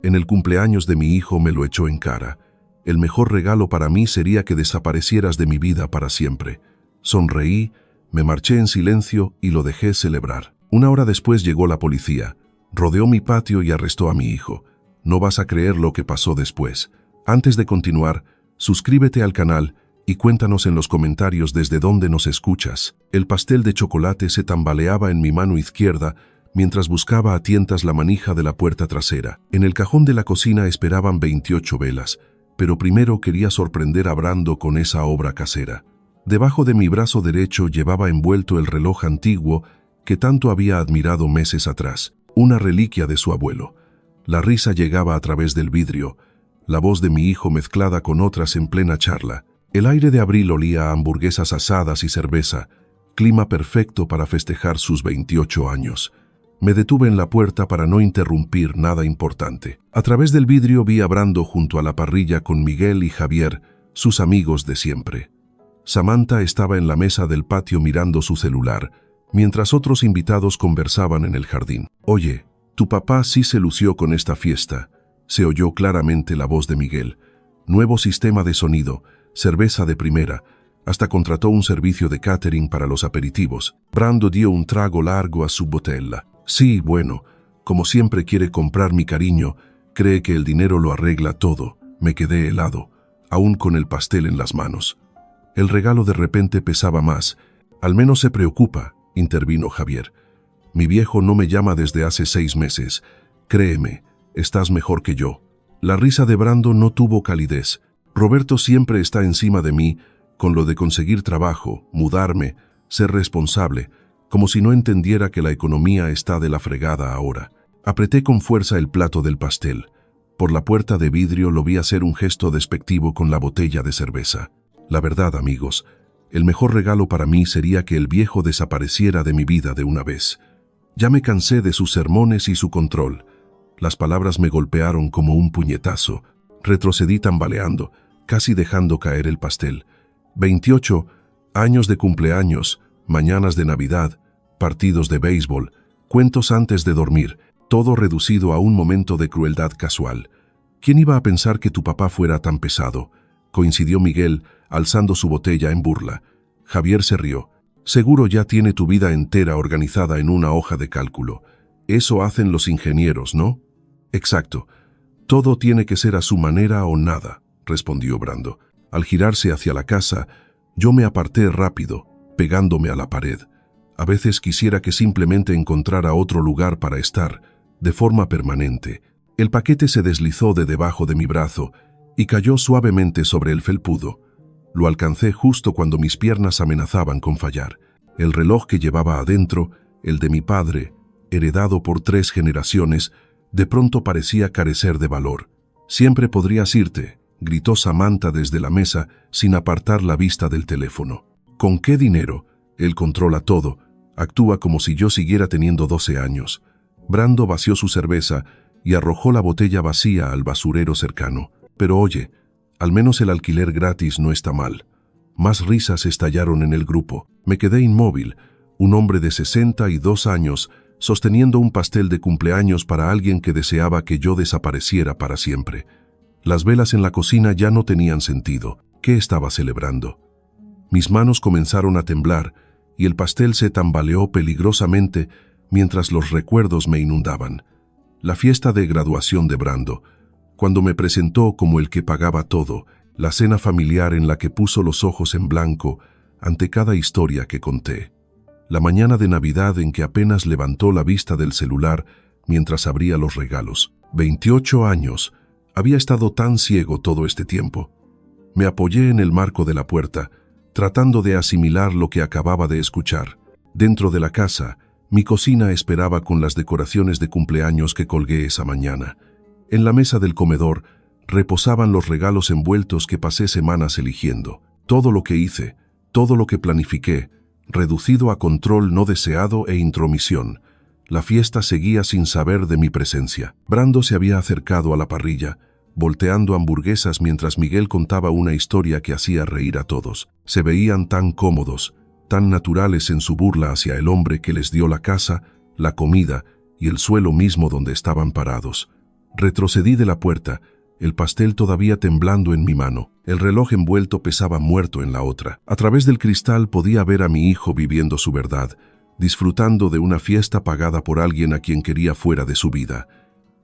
En el cumpleaños de mi hijo me lo echó en cara. El mejor regalo para mí sería que desaparecieras de mi vida para siempre. Sonreí, me marché en silencio y lo dejé celebrar. Una hora después llegó la policía. Rodeó mi patio y arrestó a mi hijo. No vas a creer lo que pasó después. Antes de continuar, suscríbete al canal y cuéntanos en los comentarios desde dónde nos escuchas. El pastel de chocolate se tambaleaba en mi mano izquierda mientras buscaba a tientas la manija de la puerta trasera. En el cajón de la cocina esperaban 28 velas, pero primero quería sorprender a Brando con esa obra casera. Debajo de mi brazo derecho llevaba envuelto el reloj antiguo que tanto había admirado meses atrás, una reliquia de su abuelo. La risa llegaba a través del vidrio, la voz de mi hijo mezclada con otras en plena charla. El aire de abril olía a hamburguesas asadas y cerveza, clima perfecto para festejar sus 28 años. Me detuve en la puerta para no interrumpir nada importante. A través del vidrio vi a Brando junto a la parrilla con Miguel y Javier, sus amigos de siempre. Samantha estaba en la mesa del patio mirando su celular, mientras otros invitados conversaban en el jardín. «Oye, tu papá sí se lució con esta fiesta», se oyó claramente la voz de Miguel. «Nuevo sistema de sonido, cerveza de primera, hasta contrató un servicio de catering para los aperitivos». Brando dio un trago largo a su botella. «Sí, bueno, como siempre quiere comprar mi cariño, cree que el dinero lo arregla todo». Me quedé helado, aún con el pastel en las manos. El regalo de repente pesaba más. «Al menos se preocupa», intervino Javier. «Mi viejo no me llama desde hace 6 meses. Créeme, estás mejor que yo». La risa de Brando no tuvo calidez. «Roberto siempre está encima de mí, con lo de conseguir trabajo, mudarme, ser responsable, como si no entendiera que la economía está de la fregada ahora». Apreté con fuerza el plato del pastel. Por la puerta de vidrio lo vi hacer un gesto despectivo con la botella de cerveza. La verdad, amigos, el mejor regalo para mí sería que el viejo desapareciera de mi vida de una vez. Ya me cansé de sus sermones y su control. Las palabras me golpearon como un puñetazo. Retrocedí tambaleando, casi dejando caer el pastel. 28 años de cumpleaños, mañanas de Navidad, partidos de béisbol, cuentos antes de dormir, todo reducido a un momento de crueldad casual. ¿Quién iba a pensar que tu papá fuera tan pesado?, coincidió Miguel, alzando su botella en burla. Javier se rió. «Seguro ya tiene tu vida entera organizada en una hoja de cálculo. Eso hacen los ingenieros, ¿no?» «Exacto. Todo tiene que ser a su manera o nada», respondió Brando. Al girarse hacia la casa, yo me aparté rápido, pegándome a la pared. A veces quisiera que simplemente encontrara otro lugar para estar, de forma permanente. El paquete se deslizó de debajo de mi brazo y cayó suavemente sobre el felpudo. Lo alcancé justo cuando mis piernas amenazaban con fallar. El reloj que llevaba adentro, el de mi padre, heredado por 3 generaciones, de pronto parecía carecer de valor. «Siempre podrías irte», gritó Samantha desde la mesa sin apartar la vista del teléfono. «¿Con qué dinero? Él controla todo. Actúa como si yo siguiera teniendo 12 años». Brando vació su cerveza y arrojó la botella vacía al basurero cercano. «Pero oye, al menos el alquiler gratis no está mal». Más risas estallaron en el grupo. Me quedé inmóvil, un hombre de 62 años, sosteniendo un pastel de cumpleaños para alguien que deseaba que yo desapareciera para siempre. Las velas en la cocina ya no tenían sentido. ¿Qué estaba celebrando? Mis manos comenzaron a temblar y el pastel se tambaleó peligrosamente mientras los recuerdos me inundaban. La fiesta de graduación de Brando, cuando me presentó como el que pagaba todo, la cena familiar en la que puso los ojos en blanco ante cada historia que conté, la mañana de Navidad en que apenas levantó la vista del celular mientras abría los regalos. 28 años, había estado tan ciego todo este tiempo. Me apoyé en el marco de la puerta, tratando de asimilar lo que acababa de escuchar. Dentro de la casa, mi cocina esperaba con las decoraciones de cumpleaños que colgué esa mañana. En la mesa del comedor reposaban los regalos envueltos que pasé semanas eligiendo. Todo lo que hice, todo lo que planifiqué, reducido a control no deseado e intromisión. La fiesta seguía sin saber de mi presencia. Brando se había acercado a la parrilla, volteando hamburguesas mientras Miguel contaba una historia que hacía reír a todos. Se veían tan cómodos, tan naturales en su burla hacia el hombre que les dio la casa, la comida y el suelo mismo donde estaban parados. Retrocedí de la puerta, el pastel todavía temblando en mi mano. El reloj envuelto pesaba muerto en la otra. A través del cristal podía ver a mi hijo viviendo su verdad, disfrutando de una fiesta pagada por alguien a quien quería fuera de su vida.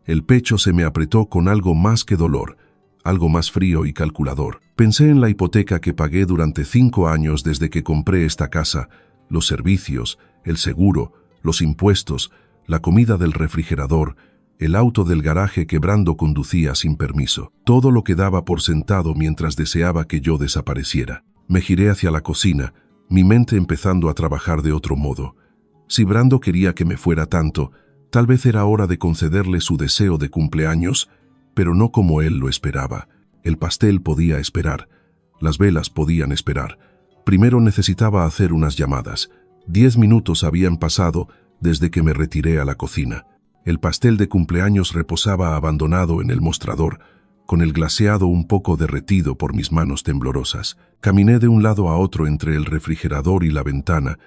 El pecho se me apretó con algo más que dolor, algo más frío y calculador. Pensé en la hipoteca que pagué durante 5 años desde que compré esta casa, los servicios, el seguro, los impuestos, la comida del refrigerador, el auto del garaje que Brando conducía sin permiso. Todo lo que daba por sentado mientras deseaba que yo desapareciera. Me giré hacia la cocina, mi mente empezando a trabajar de otro modo. Si Brando quería que me fuera tanto, tal vez era hora de concederle su deseo de cumpleaños, pero no como él lo esperaba. El pastel podía esperar. Las velas podían esperar. Primero necesitaba hacer unas llamadas. 10 minutos habían pasado desde que me retiré a la cocina. El pastel de cumpleaños reposaba abandonado en el mostrador, con el glaseado un poco derretido por mis manos temblorosas. Caminé de un lado a otro entre el refrigerador y la ventana,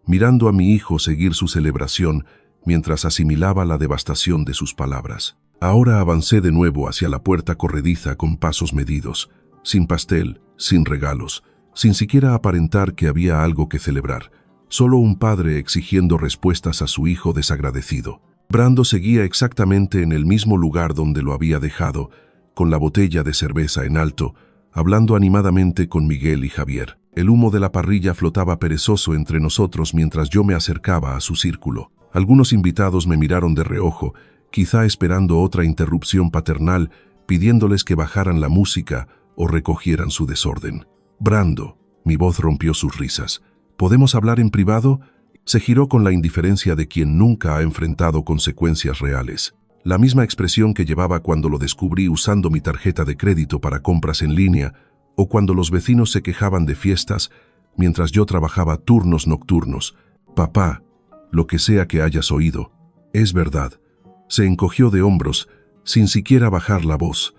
mirando a mi hijo seguir su celebración mientras asimilaba la devastación de sus palabras. Ahora avancé de nuevo hacia la puerta corrediza con pasos medidos, sin pastel, sin regalos, sin siquiera aparentar que había algo que celebrar. Solo un padre exigiendo respuestas a su hijo desagradecido. Brando seguía exactamente en el mismo lugar donde lo había dejado, con la botella de cerveza en alto, hablando animadamente con Miguel y Javier. El humo de la parrilla flotaba perezoso entre nosotros mientras yo me acercaba a su círculo. Algunos invitados me miraron de reojo, quizá esperando otra interrupción paternal, pidiéndoles que bajaran la música o recogieran su desorden. Brando, mi voz rompió sus risas. ¿Podemos hablar en privado? Se giró con la indiferencia de quien nunca ha enfrentado consecuencias reales. La misma expresión que llevaba cuando lo descubrí usando mi tarjeta de crédito para compras en línea, o cuando los vecinos se quejaban de fiestas mientras yo trabajaba turnos nocturnos. Papá, lo que sea que hayas oído, es verdad. Se encogió de hombros, sin siquiera bajar la voz.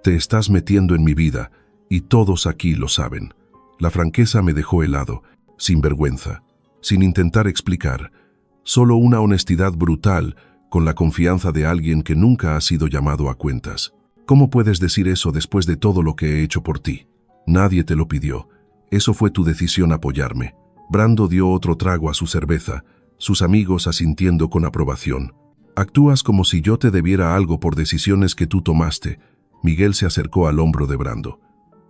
Te estás metiendo en mi vida, y todos aquí lo saben. La franqueza me dejó helado, sin vergüenza, sin intentar explicar, solo una honestidad brutal con la confianza de alguien que nunca ha sido llamado a cuentas. ¿Cómo puedes decir eso después de todo lo que he hecho por ti? Nadie te lo pidió. Eso fue tu decisión apoyarme. Brando dio otro trago a su cerveza, sus amigos asintiendo con aprobación. Actúas como si yo te debiera algo por decisiones que tú tomaste. Miguel se acercó al hombro de Brando.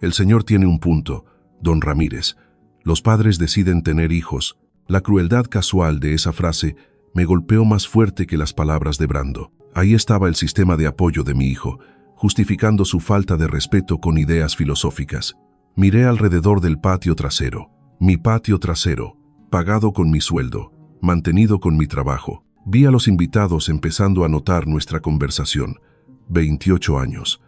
El señor tiene un punto, don Ramírez. Los padres deciden tener hijos. La crueldad casual de esa frase me golpeó más fuerte que las palabras de Brando. Ahí estaba el sistema de apoyo de mi hijo, justificando su falta de respeto con ideas filosóficas. Miré alrededor del patio trasero. Mi patio trasero, pagado con mi sueldo, mantenido con mi trabajo. Vi a los invitados empezando a notar nuestra conversación. 28 años.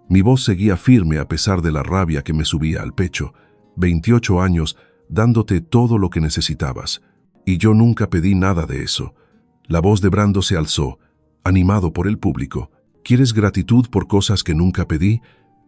Mi voz seguía firme a pesar de la rabia que me subía al pecho. 28 años dándote todo lo que necesitabas. Y yo nunca pedí nada de eso. La voz de Brando se alzó, animado por el público. ¿Quieres gratitud por cosas que nunca pedí?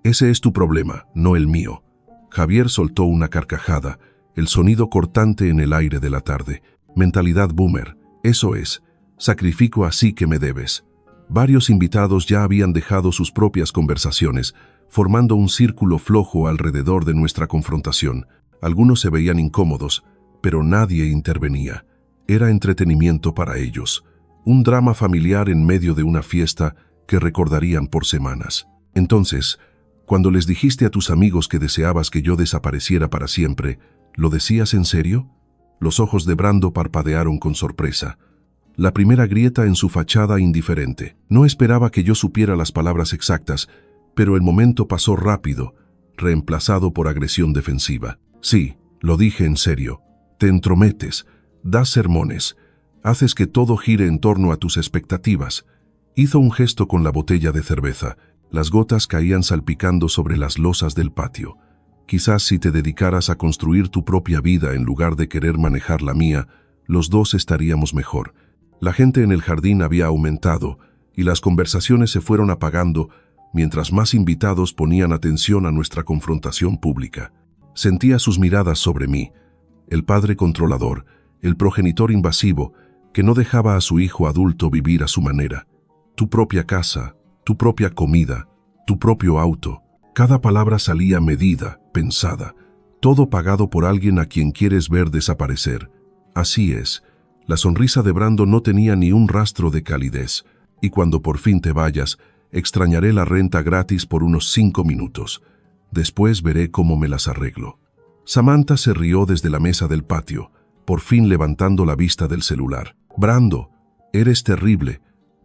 Ese es tu problema, no el mío. Javier soltó una carcajada, el sonido cortante en el aire de la tarde. Mentalidad boomer, eso es. Sacrifico así que me debes. Varios invitados ya habían dejado sus propias conversaciones, formando un círculo flojo alrededor de nuestra confrontación. Algunos se veían incómodos, pero nadie intervenía. Era entretenimiento para ellos. Un drama familiar en medio de una fiesta que recordarían por semanas. Entonces, cuando les dijiste a tus amigos que deseabas que yo desapareciera para siempre, ¿lo decías en serio? Los ojos de Brando parpadearon con sorpresa. La primera grieta en su fachada indiferente. No esperaba que yo supiera las palabras exactas, pero el momento pasó rápido, reemplazado por agresión defensiva. Sí, lo dije en serio. Te entrometes, das sermones, haces que todo gire en torno a tus expectativas. Hizo un gesto con la botella de cerveza. Las gotas caían salpicando sobre las losas del patio. Quizás si te dedicaras a construir tu propia vida en lugar de querer manejar la mía, los dos estaríamos mejor. La gente en el jardín había aumentado y las conversaciones se fueron apagando mientras más invitados ponían atención a nuestra confrontación pública. Sentía sus miradas sobre mí, el padre controlador, el progenitor invasivo que no dejaba a su hijo adulto vivir a su manera. Tu propia casa, tu propia comida, tu propio auto. Cada palabra salía medida, pensada, todo pagado por alguien a quien quieres ver desaparecer. Así es, la sonrisa de Brando no tenía ni un rastro de calidez, y cuando por fin te vayas, extrañaré la renta gratis por unos 5 minutos. Después veré cómo me las arreglo. Samantha se rió desde la mesa del patio, por fin levantando la vista del celular. Brando, eres terrible,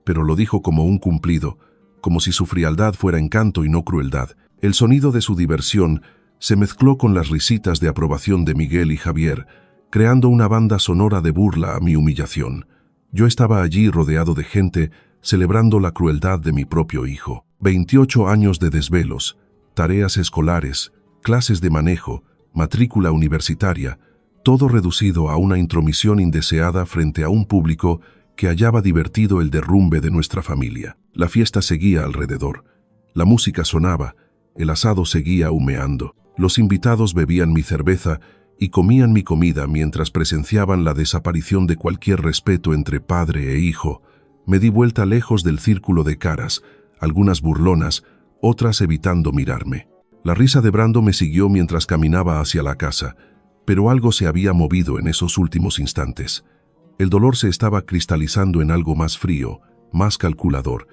pero lo dijo como un cumplido, como si su frialdad fuera encanto y no crueldad. El sonido de su diversión se mezcló con las risitas de aprobación de Miguel y Javier, creando una banda sonora de burla a mi humillación. Yo estaba allí rodeado de gente celebrando la crueldad de mi propio hijo. 28 años de desvelos, tareas escolares, clases de manejo, matrícula universitaria, todo reducido a una intromisión indeseada frente a un público que hallaba divertido el derrumbe de nuestra familia. La fiesta seguía alrededor. La música sonaba, el asado seguía humeando. Los invitados bebían mi cerveza y comían mi comida mientras presenciaban la desaparición de cualquier respeto entre padre e hijo. Me di vuelta lejos del círculo de caras, algunas burlonas, otras evitando mirarme. La risa de Brando me siguió mientras caminaba hacia la casa, pero algo se había movido en esos últimos instantes. El dolor se estaba cristalizando en algo más frío, más calculador.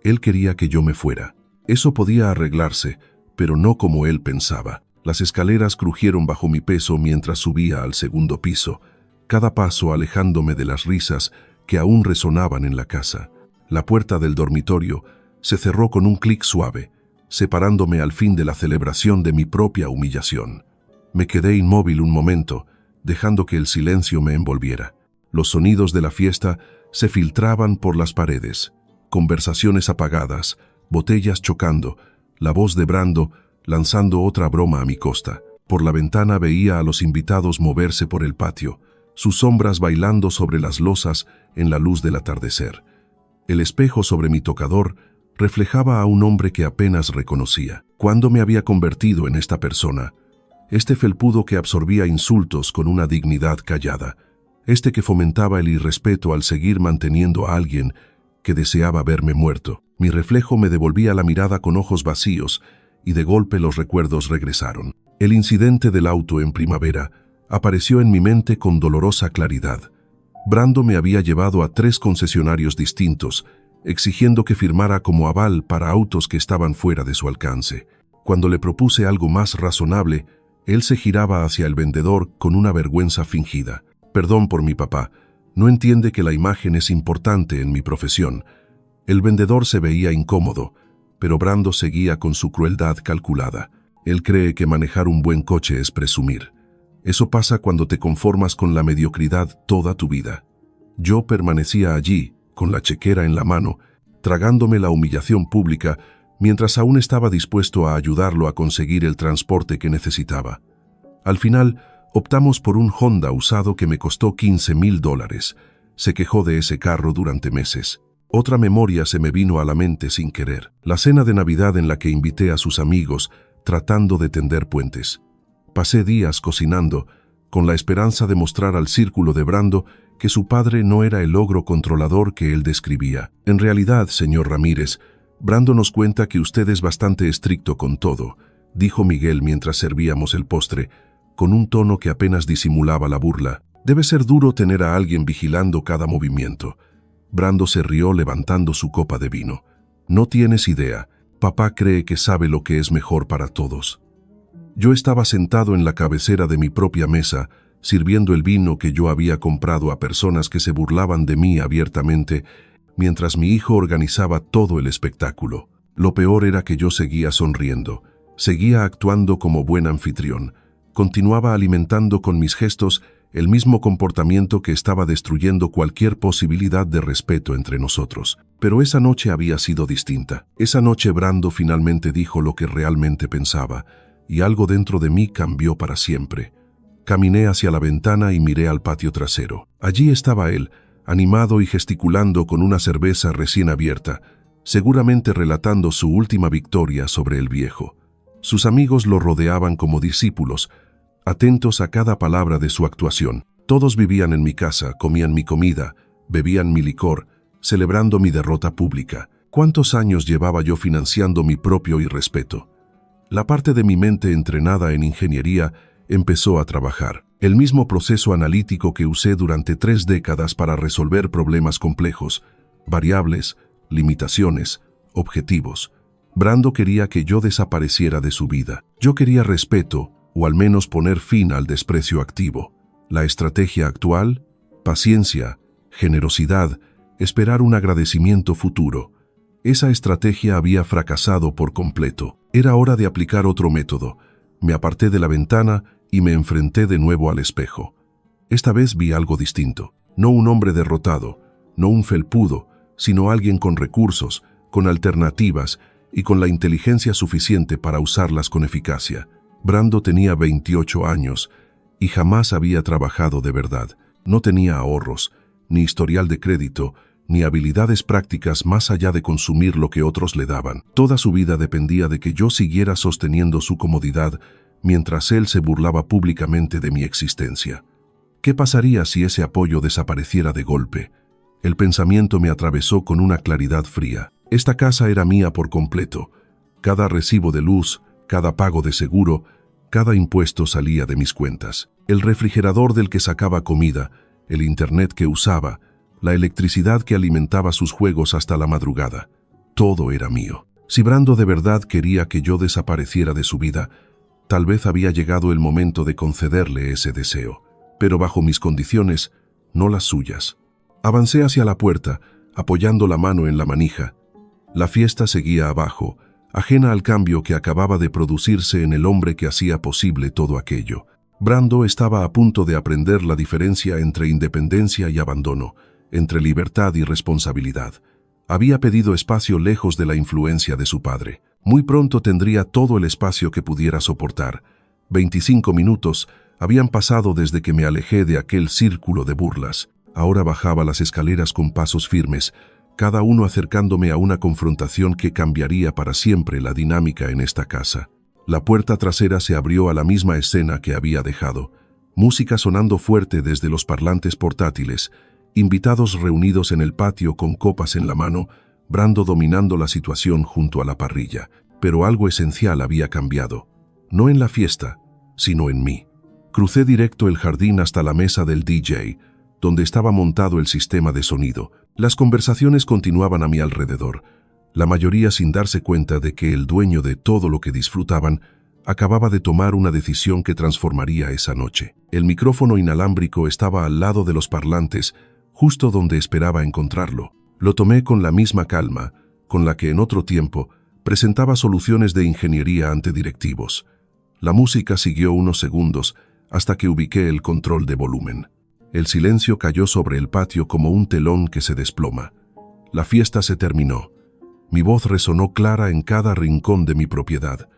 Él quería que yo me fuera. Eso podía arreglarse, pero no como él pensaba. Las escaleras crujieron bajo mi peso mientras subía al segundo piso, cada paso alejándome de las risas que aún resonaban en la casa. La puerta del dormitorio se cerró con un clic suave, separándome al fin de la celebración de mi propia humillación. Me quedé inmóvil un momento, dejando que el silencio me envolviera. Los sonidos de la fiesta se filtraban por las paredes. Conversaciones apagadas, botellas chocando, la voz de Brando lanzando otra broma a mi costa. Por la ventana veía a los invitados moverse por el patio, sus sombras bailando sobre las losas en la luz del atardecer. El espejo sobre mi tocador reflejaba a un hombre que apenas reconocía. ¿Cuándo me había convertido en esta persona? Este felpudo que absorbía insultos con una dignidad callada. Este que fomentaba el irrespeto al seguir manteniendo a alguien que deseaba verme muerto. Mi reflejo me devolvía la mirada con ojos vacíos y de golpe los recuerdos regresaron. El incidente del auto en primavera apareció en mi mente con dolorosa claridad. Brando me había llevado a 3 concesionarios distintos, exigiendo que firmara como aval para autos que estaban fuera de su alcance. Cuando le propuse algo más razonable, él se giraba hacia el vendedor con una vergüenza fingida. Perdón por mi papá, no entiende que la imagen es importante en mi profesión. El vendedor se veía incómodo, pero Brando seguía con su crueldad calculada. Él cree que manejar un buen coche es presumir. Eso pasa cuando te conformas con la mediocridad toda tu vida. Yo permanecía allí, con la chequera en la mano, tragándome la humillación pública, mientras aún estaba dispuesto a ayudarlo a conseguir el transporte que necesitaba. Al final, optamos por un Honda usado que me costó $15,000. Se quejó de ese carro durante meses. Otra memoria se me vino a la mente sin querer. La cena de Navidad en la que invité a sus amigos, tratando de tender puentes. Pasé días cocinando, con la esperanza de mostrar al círculo de Brando que su padre no era el ogro controlador que él describía. En realidad, señor Ramírez, Brando nos cuenta que usted es bastante estricto con todo, dijo Miguel mientras servíamos el postre, con un tono que apenas disimulaba la burla. Debe ser duro tener a alguien vigilando cada movimiento. Brando se rió levantando su copa de vino. No tienes idea, papá cree que sabe lo que es mejor para todos. Yo estaba sentado en la cabecera de mi propia mesa, sirviendo el vino que yo había comprado a personas que se burlaban de mí abiertamente, mientras mi hijo organizaba todo el espectáculo. Lo peor era que yo seguía sonriendo, seguía actuando como buen anfitrión, continuaba alimentando con mis gestos el mismo comportamiento que estaba destruyendo cualquier posibilidad de respeto entre nosotros. Pero esa noche había sido distinta. Esa noche Brando finalmente dijo lo que realmente pensaba, y algo dentro de mí cambió para siempre. Caminé hacia la ventana y miré al patio trasero. Allí estaba él, animado y gesticulando con una cerveza recién abierta, seguramente relatando su última victoria sobre el viejo. Sus amigos lo rodeaban como discípulos, atentos a cada palabra de su actuación. Todos vivían en mi casa, comían mi comida, bebían mi licor, celebrando mi derrota pública. ¿Cuántos años llevaba yo financiando mi propio irrespeto? La parte de mi mente entrenada en ingeniería empezó a trabajar. El mismo proceso analítico que usé durante 3 décadas para resolver problemas complejos, variables, limitaciones, objetivos. Brando quería que yo desapareciera de su vida. Yo quería respeto, o al menos poner fin al desprecio activo. La estrategia actual: paciencia, generosidad, esperar un agradecimiento futuro. Esa estrategia había fracasado por completo. Era hora de aplicar otro método. Me aparté de la ventana y me enfrenté de nuevo al espejo. Esta vez vi algo distinto. No un hombre derrotado, no un felpudo, sino alguien con recursos, con alternativas y con la inteligencia suficiente para usarlas con eficacia. Brando tenía 28 años y jamás había trabajado de verdad. No tenía ahorros, ni historial de crédito, ni habilidades prácticas más allá de consumir lo que otros le daban. Toda su vida dependía de que yo siguiera sosteniendo su comodidad mientras él se burlaba públicamente de mi existencia. ¿Qué pasaría si ese apoyo desapareciera de golpe? El pensamiento me atravesó con una claridad fría. Esta casa era mía por completo. Cada recibo de luz, cada pago de seguro, cada impuesto salía de mis cuentas. El refrigerador del que sacaba comida, el internet que usaba, la electricidad que alimentaba sus juegos hasta la madrugada. Todo era mío. Si Brando de verdad quería que yo desapareciera de su vida, tal vez había llegado el momento de concederle ese deseo. Pero bajo mis condiciones, no las suyas. Avancé hacia la puerta, apoyando la mano en la manija. La fiesta seguía abajo, ajena al cambio que acababa de producirse en el hombre que hacía posible todo aquello. Brando estaba a punto de aprender la diferencia entre independencia y abandono, entre libertad y responsabilidad. Había pedido espacio lejos de la influencia de su padre. Muy pronto tendría todo el espacio que pudiera soportar. 25 minutos habían pasado desde que me alejé de aquel círculo de burlas. Ahora bajaba las escaleras con pasos firmes, cada uno acercándome a una confrontación que cambiaría para siempre la dinámica en esta casa. La puerta trasera se abrió a la misma escena que había dejado. Música sonando fuerte desde los parlantes portátiles, invitados reunidos en el patio con copas en la mano, Brando dominando la situación junto a la parrilla. Pero algo esencial había cambiado. No en la fiesta, sino en mí. Crucé directo el jardín hasta la mesa del DJ, donde estaba montado el sistema de sonido. Las conversaciones continuaban a mi alrededor, la mayoría sin darse cuenta de que el dueño de todo lo que disfrutaban acababa de tomar una decisión que transformaría esa noche. El micrófono inalámbrico estaba al lado de los parlantes, justo donde esperaba encontrarlo. Lo tomé con la misma calma, con la que en otro tiempo presentaba soluciones de ingeniería ante directivos. La música siguió unos segundos hasta que ubiqué el control de volumen. El silencio cayó sobre el patio como un telón que se desploma. La fiesta se terminó. Mi voz resonó clara en cada rincón de mi propiedad.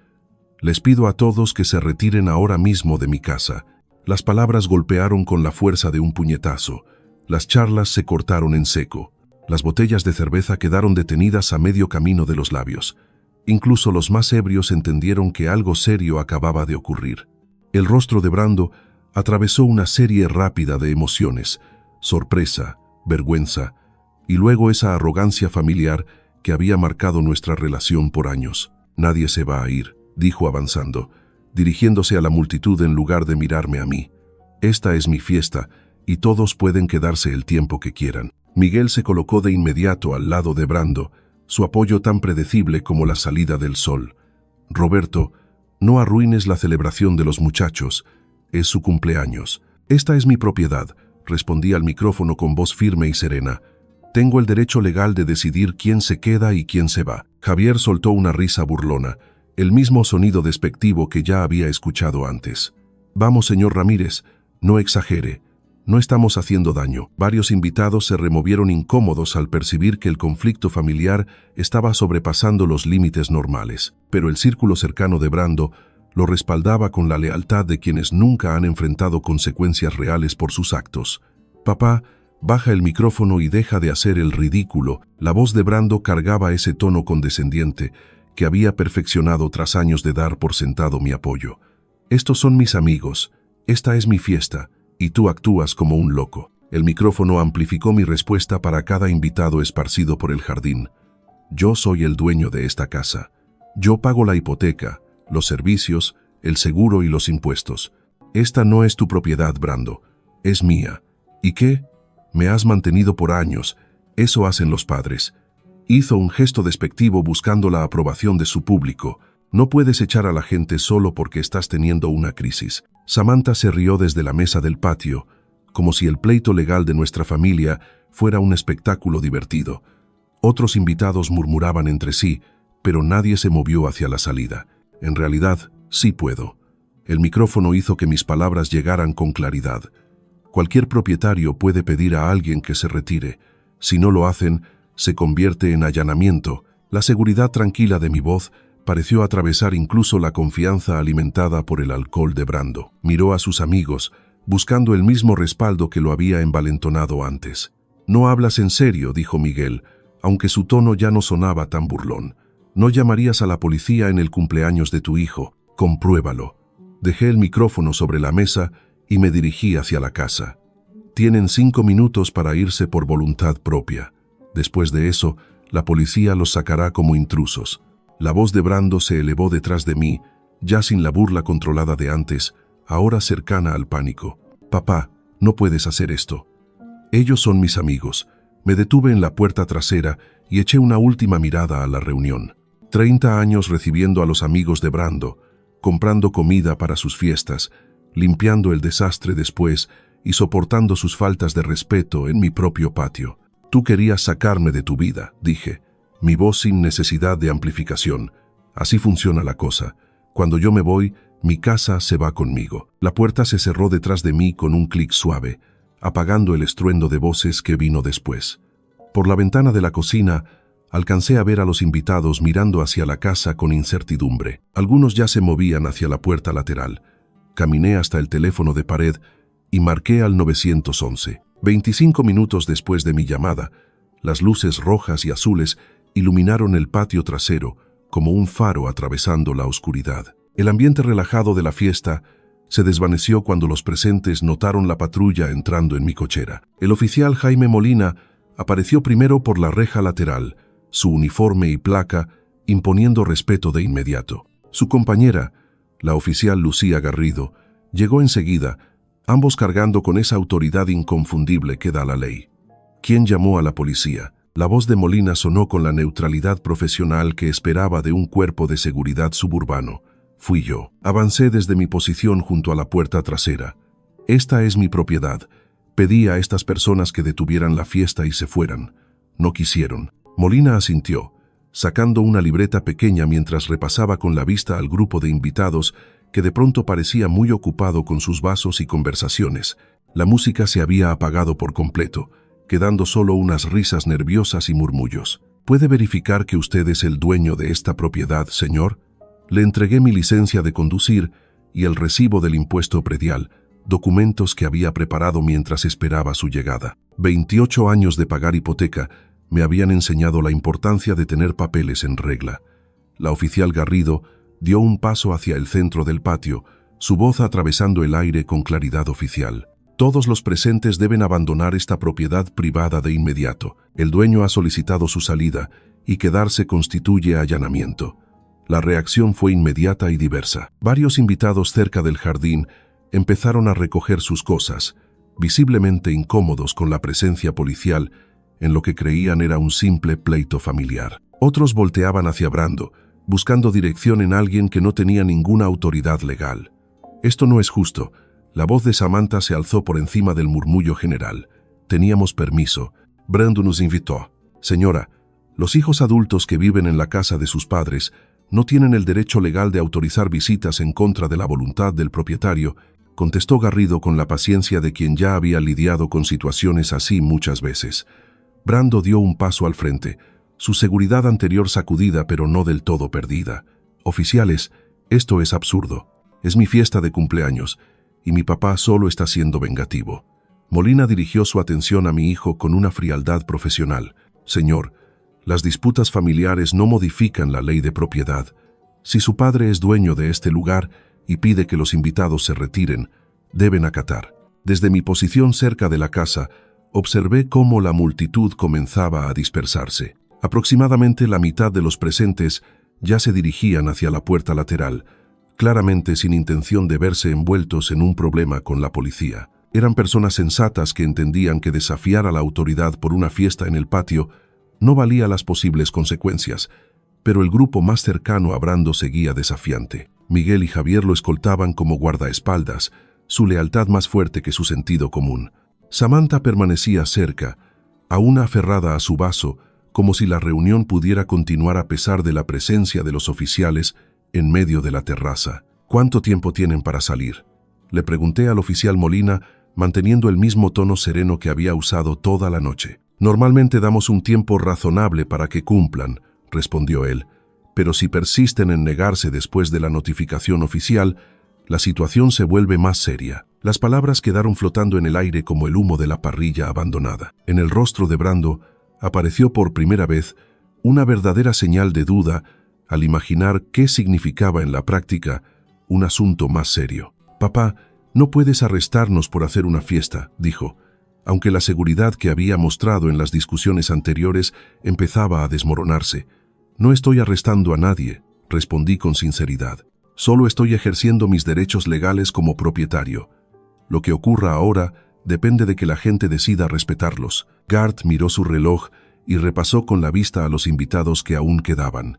Les pido a todos que se retiren ahora mismo de mi casa. Las palabras golpearon con la fuerza de un puñetazo. Las charlas se cortaron en seco. Las botellas de cerveza quedaron detenidas a medio camino de los labios. Incluso los más ebrios entendieron que algo serio acababa de ocurrir. El rostro de Brando atravesó una serie rápida de emociones: sorpresa, vergüenza, y luego esa arrogancia familiar que había marcado nuestra relación por años. «Nadie se va a ir», dijo avanzando, dirigiéndose a la multitud en lugar de mirarme a mí. «Esta es mi fiesta, y todos pueden quedarse el tiempo que quieran». Miguel se colocó de inmediato al lado de Brando, su apoyo tan predecible como la salida del sol. «Roberto, no arruines la celebración de los muchachos. Es su cumpleaños». «Esta es mi propiedad», respondí al micrófono con voz firme y serena. «Tengo el derecho legal de decidir quién se queda y quién se va». Javier soltó una risa burlona, el mismo sonido despectivo que ya había escuchado antes. «Vamos, señor Ramírez, no exagere. No estamos haciendo daño». Varios invitados se removieron incómodos al percibir que el conflicto familiar estaba sobrepasando los límites normales, pero el círculo cercano de Brando lo respaldaba con la lealtad de quienes nunca han enfrentado consecuencias reales por sus actos. «Papá, baja el micrófono y deja de hacer el ridículo». La voz de Brando cargaba ese tono condescendiente que había perfeccionado tras años de dar por sentado mi apoyo. «Estos son mis amigos, esta es mi fiesta, y tú actúas como un loco». El micrófono amplificó mi respuesta para cada invitado esparcido por el jardín. Yo soy el dueño de esta casa. Yo pago la hipoteca, los servicios, el seguro y los impuestos. Esta no es tu propiedad, Brando. Es mía. ¿Y qué? Me has mantenido por años. Eso hacen los padres. Hizo un gesto despectivo buscando la aprobación de su público. No puedes echar a la gente solo porque estás teniendo una crisis. Samantha se rió desde la mesa del patio, como si el pleito legal de nuestra familia fuera un espectáculo divertido. Otros invitados murmuraban entre sí, pero nadie se movió hacia la salida. En realidad, sí puedo. El micrófono hizo que mis palabras llegaran con claridad. Cualquier propietario puede pedir a alguien que se retire. Si no lo hacen, se convierte en allanamiento. La seguridad tranquila de mi voz pareció atravesar incluso la confianza alimentada por el alcohol de Brando. Miró a sus amigos, buscando el mismo respaldo que lo había envalentonado antes. «No hablas en serio», dijo Miguel, aunque su tono ya no sonaba tan burlón. «No llamarías a la policía en el cumpleaños de tu hijo. Compruébalo». Dejé el micrófono sobre la mesa y me dirigí hacia la casa. Tienen 5 minutos para irse por voluntad propia. Después de eso, la policía los sacará como intrusos. La voz de Brando se elevó detrás de mí, ya sin la burla controlada de antes, ahora cercana al pánico. «Papá, no puedes hacer esto. Ellos son mis amigos». Me detuve en la puerta trasera y eché una última mirada a la reunión. 30 años recibiendo a los amigos de Brando, comprando comida para sus fiestas, limpiando el desastre después y soportando sus faltas de respeto en mi propio patio. «Tú querías sacarme de tu vida», dije, mi voz sin necesidad de amplificación. «Así funciona la cosa. Cuando yo me voy, mi casa se va conmigo». La puerta se cerró detrás de mí con un clic suave, apagando el estruendo de voces que vino después. Por la ventana de la cocina, alcancé a ver a los invitados mirando hacia la casa con incertidumbre. Algunos ya se movían hacia la puerta lateral. Caminé hasta el teléfono de pared y marqué al 911. 25 minutos después de mi llamada, las luces rojas y azules iluminaron el patio trasero como un faro atravesando la oscuridad. El ambiente relajado de la fiesta se desvaneció cuando los presentes notaron la patrulla entrando en mi cochera. El oficial Jaime Molina apareció primero por la reja lateral, su uniforme y placa imponiendo respeto de inmediato. Su compañera, la oficial Lucía Garrido, llegó enseguida, ambos cargando con esa autoridad inconfundible que da la ley. ¿Quién llamó a la policía? La voz de Molina sonó con la neutralidad profesional que esperaba de un cuerpo de seguridad suburbano. Fui yo. Avancé desde mi posición junto a la puerta trasera. «Esta es mi propiedad. Pedí a estas personas que detuvieran la fiesta y se fueran. No quisieron». Molina asintió, sacando una libreta pequeña mientras repasaba con la vista al grupo de invitados que de pronto parecía muy ocupado con sus vasos y conversaciones. La música se había apagado por completo, quedando solo unas risas nerviosas y murmullos. «¿Puede verificar que usted es el dueño de esta propiedad, señor?» Le entregué mi licencia de conducir y el recibo del impuesto predial, documentos que había preparado mientras esperaba su llegada. 28 años de pagar hipoteca me habían enseñado la importancia de tener papeles en regla. La oficial Garrido dio un paso hacia el centro del patio, su voz atravesando el aire con claridad oficial. «Todos los presentes deben abandonar esta propiedad privada de inmediato. El dueño ha solicitado su salida y quedarse constituye allanamiento». La reacción fue inmediata y diversa. Varios invitados cerca del jardín empezaron a recoger sus cosas, visiblemente incómodos con la presencia policial en lo que creían era un simple pleito familiar. Otros volteaban hacia Brando, buscando dirección en alguien que no tenía ninguna autoridad legal. «Esto no es justo». La voz de Samantha se alzó por encima del murmullo general. «Teníamos permiso. Brando nos invitó». «Señora, los hijos adultos que viven en la casa de sus padres no tienen el derecho legal de autorizar visitas en contra de la voluntad del propietario», contestó Garrido con la paciencia de quien ya había lidiado con situaciones así muchas veces. Brando dio un paso al frente, su seguridad anterior sacudida pero no del todo perdida. «Oficiales, esto es absurdo. Es mi fiesta de cumpleaños y mi papá solo está siendo vengativo». Molina dirigió su atención a mi hijo con una frialdad profesional. «Señor, las disputas familiares no modifican la ley de propiedad. Si su padre es dueño de este lugar y pide que los invitados se retiren, deben acatar». Desde mi posición cerca de la casa, observé cómo la multitud comenzaba a dispersarse. Aproximadamente la mitad de los presentes ya se dirigían hacia la puerta lateral, claramente sin intención de verse envueltos en un problema con la policía. Eran personas sensatas que entendían que desafiar a la autoridad por una fiesta en el patio no valía las posibles consecuencias, pero el grupo más cercano a Brando seguía desafiante. Miguel y Javier lo escoltaban como guardaespaldas, su lealtad más fuerte que su sentido común. Samantha permanecía cerca, aún aferrada a su vaso, como si la reunión pudiera continuar a pesar de la presencia de los oficiales en medio de la terraza. ¿Cuánto tiempo tienen para salir?, le pregunté al oficial Molina, manteniendo el mismo tono sereno que había usado toda la noche. Normalmente damos un tiempo razonable para que cumplan, respondió él, pero si persisten en negarse después de la notificación oficial, la situación se vuelve más seria. Las palabras quedaron flotando en el aire como el humo de la parrilla abandonada. En el rostro de Brando apareció por primera vez una verdadera señal de duda al imaginar qué significaba en la práctica un asunto más serio. «Papá, no puedes arrestarnos por hacer una fiesta», dijo, aunque la seguridad que había mostrado en las discusiones anteriores empezaba a desmoronarse. «No estoy arrestando a nadie», respondí con sinceridad. «Solo estoy ejerciendo mis derechos legales como propietario. Lo que ocurra ahora depende de que la gente decida respetarlos». Gart miró su reloj y repasó con la vista a los invitados que aún quedaban.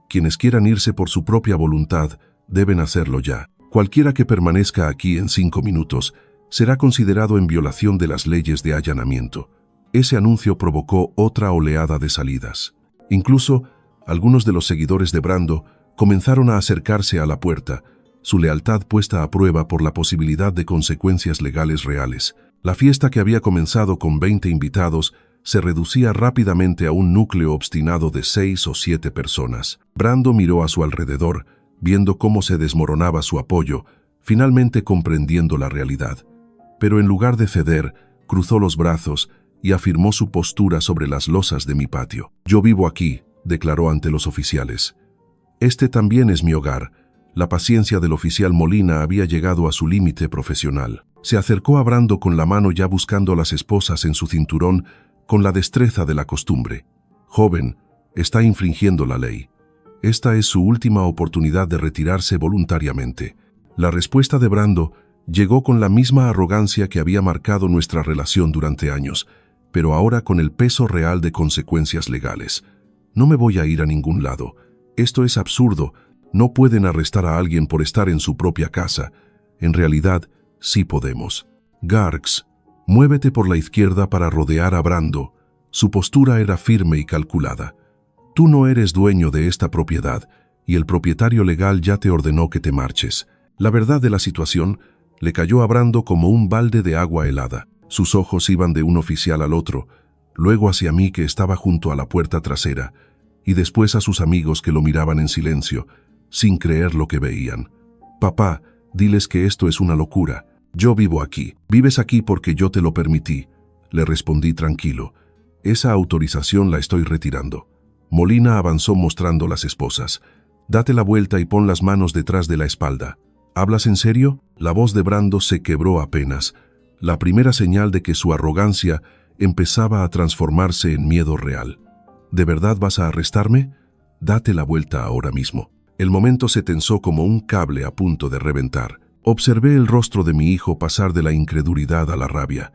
«Quienes quieran irse por su propia voluntad deben hacerlo ya. Cualquiera que permanezca aquí en 5 minutos será considerado en violación de las leyes de allanamiento». Ese anuncio provocó otra oleada de salidas. Incluso algunos de los seguidores de Brando comenzaron a acercarse a la puerta, su lealtad puesta a prueba por la posibilidad de consecuencias legales reales. La fiesta, que había comenzado con 20 invitados, se reducía rápidamente a un núcleo obstinado de 6 o 7 personas. Brando miró a su alrededor, viendo cómo se desmoronaba su apoyo, finalmente comprendiendo la realidad. Pero en lugar de ceder, cruzó los brazos y afirmó su postura sobre las losas de mi patio. «Yo vivo aquí», declaró ante los oficiales. «Este también es mi hogar». La paciencia del oficial Molina había llegado a su límite profesional. Se acercó a Brando con la mano ya buscando las esposas en su cinturón, con la destreza de la costumbre. «Joven, está infringiendo la ley. Esta es su última oportunidad de retirarse voluntariamente». La respuesta de Brando llegó con la misma arrogancia que había marcado nuestra relación durante años, pero ahora con el peso real de consecuencias legales. «No me voy a ir a ningún lado. Esto es absurdo. No pueden arrestar a alguien por estar en su propia casa. En realidad, sí podemos». «Garx, muévete por la izquierda para rodear a Brando». Su postura era firme y calculada. «Tú no eres dueño de esta propiedad, y el propietario legal ya te ordenó que te marches». La verdad de la situación le cayó a Brando como un balde de agua helada. Sus ojos iban de un oficial al otro, luego hacia mí, que estaba junto a la puerta trasera, y después a sus amigos, que lo miraban en silencio, sin creer lo que veían. «Papá, diles que esto es una locura. Yo vivo aquí. Vives aquí porque yo te lo permití», le respondí tranquilo. «Esa autorización la estoy retirando». Molina avanzó mostrando las esposas. «Date la vuelta y pon las manos detrás de la espalda». «¿Hablas en serio?». La voz de Brando se quebró apenas, la primera señal de que su arrogancia empezaba a transformarse en miedo real. «¿De verdad vas a arrestarme? Date la vuelta ahora mismo». El momento se tensó como un cable a punto de reventar. Observé el rostro de mi hijo pasar de la incredulidad a la rabia,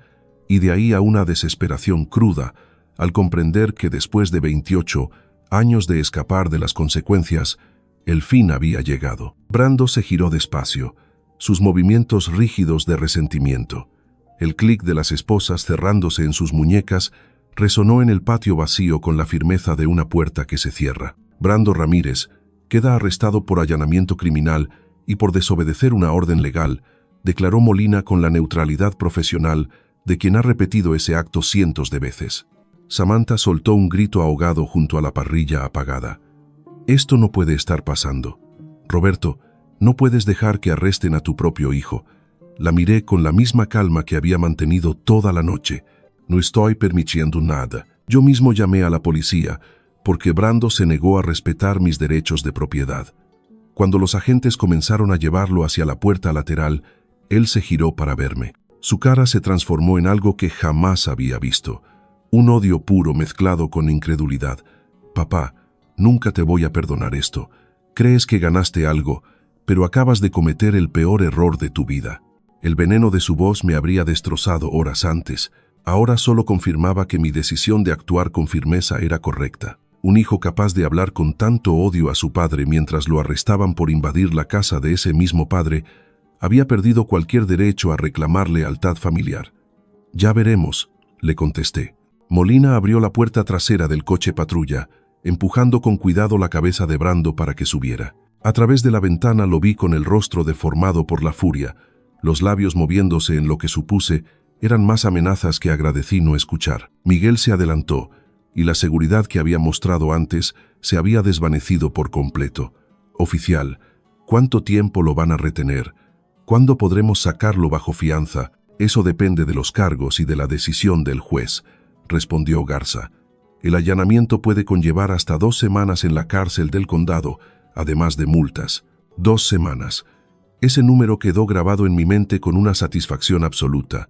y de ahí a una desesperación cruda, al comprender que después de 28 años de escapar de las consecuencias, el fin había llegado. Brando se giró despacio, sus movimientos rígidos de resentimiento. El clic de las esposas cerrándose en sus muñecas resonó en el patio vacío con la firmeza de una puerta que se cierra. «Brando Ramírez queda arrestado por allanamiento criminal y por desobedecer una orden legal», declaró Molina con la neutralidad profesional de quien ha repetido ese acto cientos de veces. Samantha soltó un grito ahogado junto a la parrilla apagada. «Esto no puede estar pasando. Roberto, no puedes dejar que arresten a tu propio hijo». La miré con la misma calma que había mantenido toda la noche. «No estoy permitiendo nada. Yo mismo llamé a la policía porque Brando se negó a respetar mis derechos de propiedad». Cuando los agentes comenzaron a llevarlo hacia la puerta lateral, él se giró para verme. Su cara se transformó en algo que jamás había visto. Un odio puro mezclado con incredulidad. Papá, nunca te voy a perdonar esto. Crees que ganaste algo, pero acabas de cometer el peor error de tu vida. El veneno de su voz me habría destrozado horas antes. Ahora solo confirmaba que mi decisión de actuar con firmeza era correcta. Un hijo capaz de hablar con tanto odio a su padre mientras lo arrestaban por invadir la casa de ese mismo padre, había perdido cualquier derecho a reclamar lealtad familiar. Ya veremos, le contesté. Molina abrió la puerta trasera del coche patrulla, empujando con cuidado la cabeza de Brando para que subiera. A través de la ventana lo vi con el rostro deformado por la furia, los labios moviéndose en lo que supuse eran más amenazas que agradecí no escuchar. Miguel se adelantó, y la seguridad que había mostrado antes se había desvanecido por completo. Oficial, ¿cuánto tiempo lo van a retener? ¿Cuándo podremos sacarlo bajo fianza? Eso depende de los cargos y de la decisión del juez, respondió Garza. El allanamiento puede conllevar hasta 2 semanas en la cárcel del condado, además de multas. 2 semanas. Ese número quedó grabado en mi mente con una satisfacción absoluta.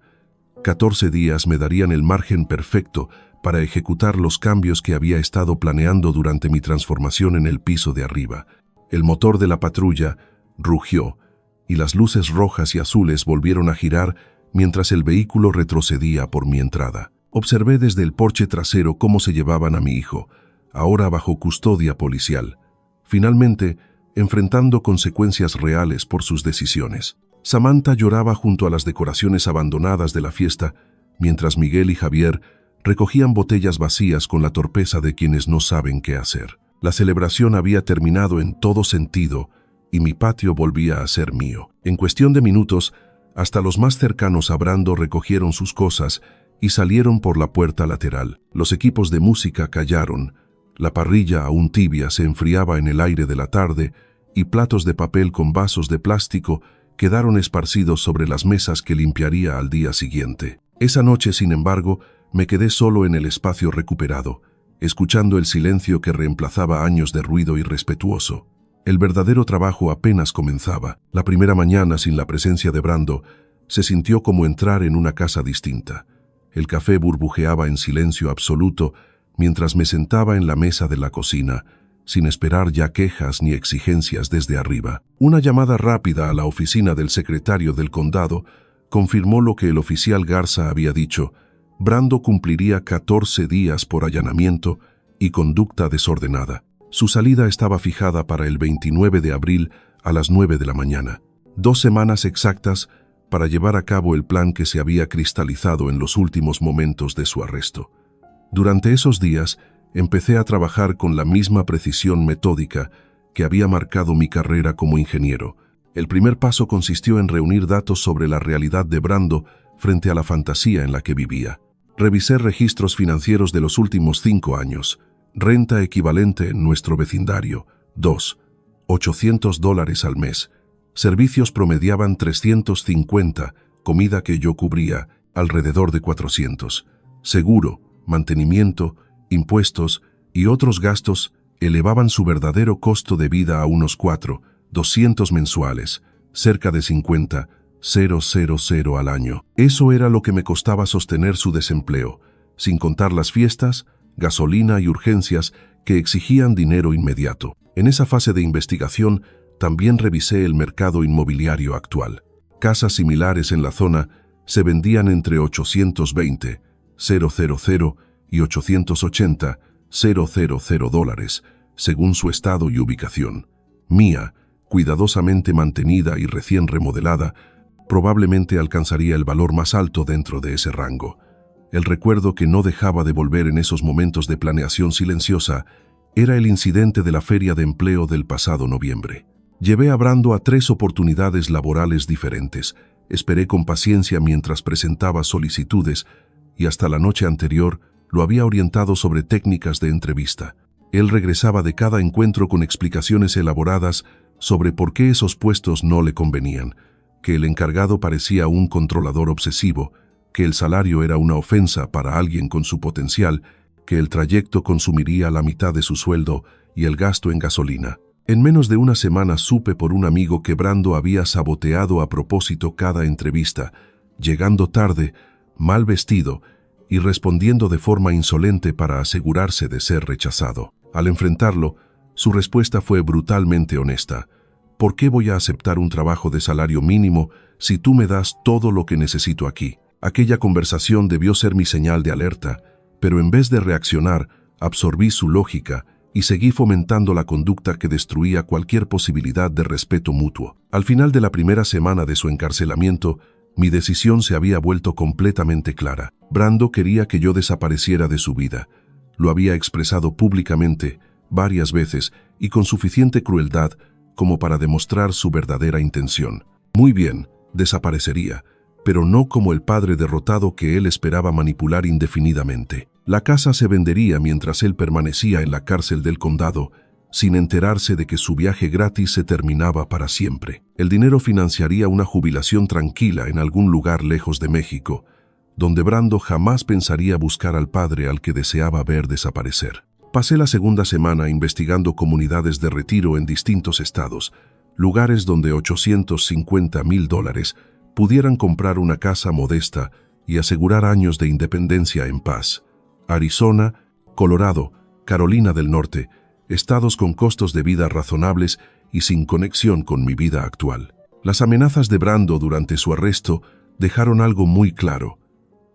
14 días me darían el margen perfecto para ejecutar los cambios que había estado planeando durante mi transformación en el piso de arriba. El motor de la patrulla rugió, y las luces rojas y azules volvieron a girar mientras el vehículo retrocedía por mi entrada. Observé desde el porche trasero cómo se llevaban a mi hijo, ahora bajo custodia policial, finalmente enfrentando consecuencias reales por sus decisiones. Samantha lloraba junto a las decoraciones abandonadas de la fiesta, mientras Miguel y Javier recogían botellas vacías con la torpeza de quienes no saben qué hacer. La celebración había terminado en todo sentido y mi patio volvía a ser mío. En cuestión de minutos, hasta los más cercanos a Brando recogieron sus cosas y salieron por la puerta lateral. Los equipos de música callaron, la parrilla aún tibia se enfriaba en el aire de la tarde y platos de papel con vasos de plástico quedaron esparcidos sobre las mesas que limpiaría al día siguiente. Esa noche, sin embargo, me quedé solo en el espacio recuperado, escuchando el silencio que reemplazaba años de ruido irrespetuoso. El verdadero trabajo apenas comenzaba. La primera mañana, sin la presencia de Brando, se sintió como entrar en una casa distinta. El café burbujeaba en silencio absoluto mientras me sentaba en la mesa de la cocina, sin esperar ya quejas ni exigencias desde arriba. Una llamada rápida a la oficina del secretario del condado confirmó lo que el oficial Garza había dicho. Brando cumpliría 14 días por allanamiento y conducta desordenada. Su salida estaba fijada para el 29 de abril a las 9 de la mañana. 2 semanas exactas para llevar a cabo el plan que se había cristalizado en los últimos momentos de su arresto. Durante esos días, empecé a trabajar con la misma precisión metódica que había marcado mi carrera como ingeniero. El primer paso consistió en reunir datos sobre la realidad de Brando frente a la fantasía en la que vivía. Revisé registros financieros de los últimos 5 años. Renta equivalente en nuestro vecindario, $800 al mes. Servicios promediaban 350, comida que yo cubría, alrededor de 400. Seguro, mantenimiento, impuestos y otros gastos elevaban su verdadero costo de vida a unos 200 mensuales, cerca de 50,000 al año. Eso era lo que me costaba sostener su desempleo, sin contar las fiestas, gasolina y urgencias que exigían dinero inmediato. En esa fase de investigación también revisé el mercado inmobiliario actual. Casas similares en la zona se vendían entre $820,000 y $880,000, según su estado y ubicación. Mía, cuidadosamente mantenida y recién remodelada, probablemente alcanzaría el valor más alto dentro de ese rango. El recuerdo que no dejaba de volver en esos momentos de planeación silenciosa era el incidente de la feria de empleo del pasado noviembre. Llevé a Brando a 3 oportunidades laborales diferentes. Esperé con paciencia mientras presentaba solicitudes y hasta la noche anterior lo había orientado sobre técnicas de entrevista. Él regresaba de cada encuentro con explicaciones elaboradas sobre por qué esos puestos no le convenían, que el encargado parecía un controlador obsesivo, que el salario era una ofensa para alguien con su potencial, que el trayecto consumiría la mitad de su sueldo y el gasto en gasolina. En menos de una semana supe por un amigo que Brando había saboteado a propósito cada entrevista, llegando tarde, mal vestido y respondiendo de forma insolente para asegurarse de ser rechazado. Al enfrentarlo, su respuesta fue brutalmente honesta. ¿Por qué voy a aceptar un trabajo de salario mínimo si tú me das todo lo que necesito aquí? Aquella conversación debió ser mi señal de alerta, pero en vez de reaccionar, absorbí su lógica y seguí fomentando la conducta que destruía cualquier posibilidad de respeto mutuo. Al final de la primera semana de su encarcelamiento, mi decisión se había vuelto completamente clara. Brando quería que yo desapareciera de su vida. Lo había expresado públicamente, varias veces, y con suficiente crueldad como para demostrar su verdadera intención. Muy bien, desaparecería, pero no como el padre derrotado que él esperaba manipular indefinidamente. La casa se vendería mientras él permanecía en la cárcel del condado, sin enterarse de que su viaje gratis se terminaba para siempre. El dinero financiaría una jubilación tranquila en algún lugar lejos de México, donde Brando jamás pensaría buscar al padre al que deseaba ver desaparecer. Pasé la segunda semana investigando comunidades de retiro en distintos estados, lugares donde $850,000 pudieran comprar una casa modesta y asegurar años de independencia en paz. Arizona, Colorado, Carolina del Norte, estados con costos de vida razonables y sin conexión con mi vida actual. Las amenazas de Brando durante su arresto dejaron algo muy claro.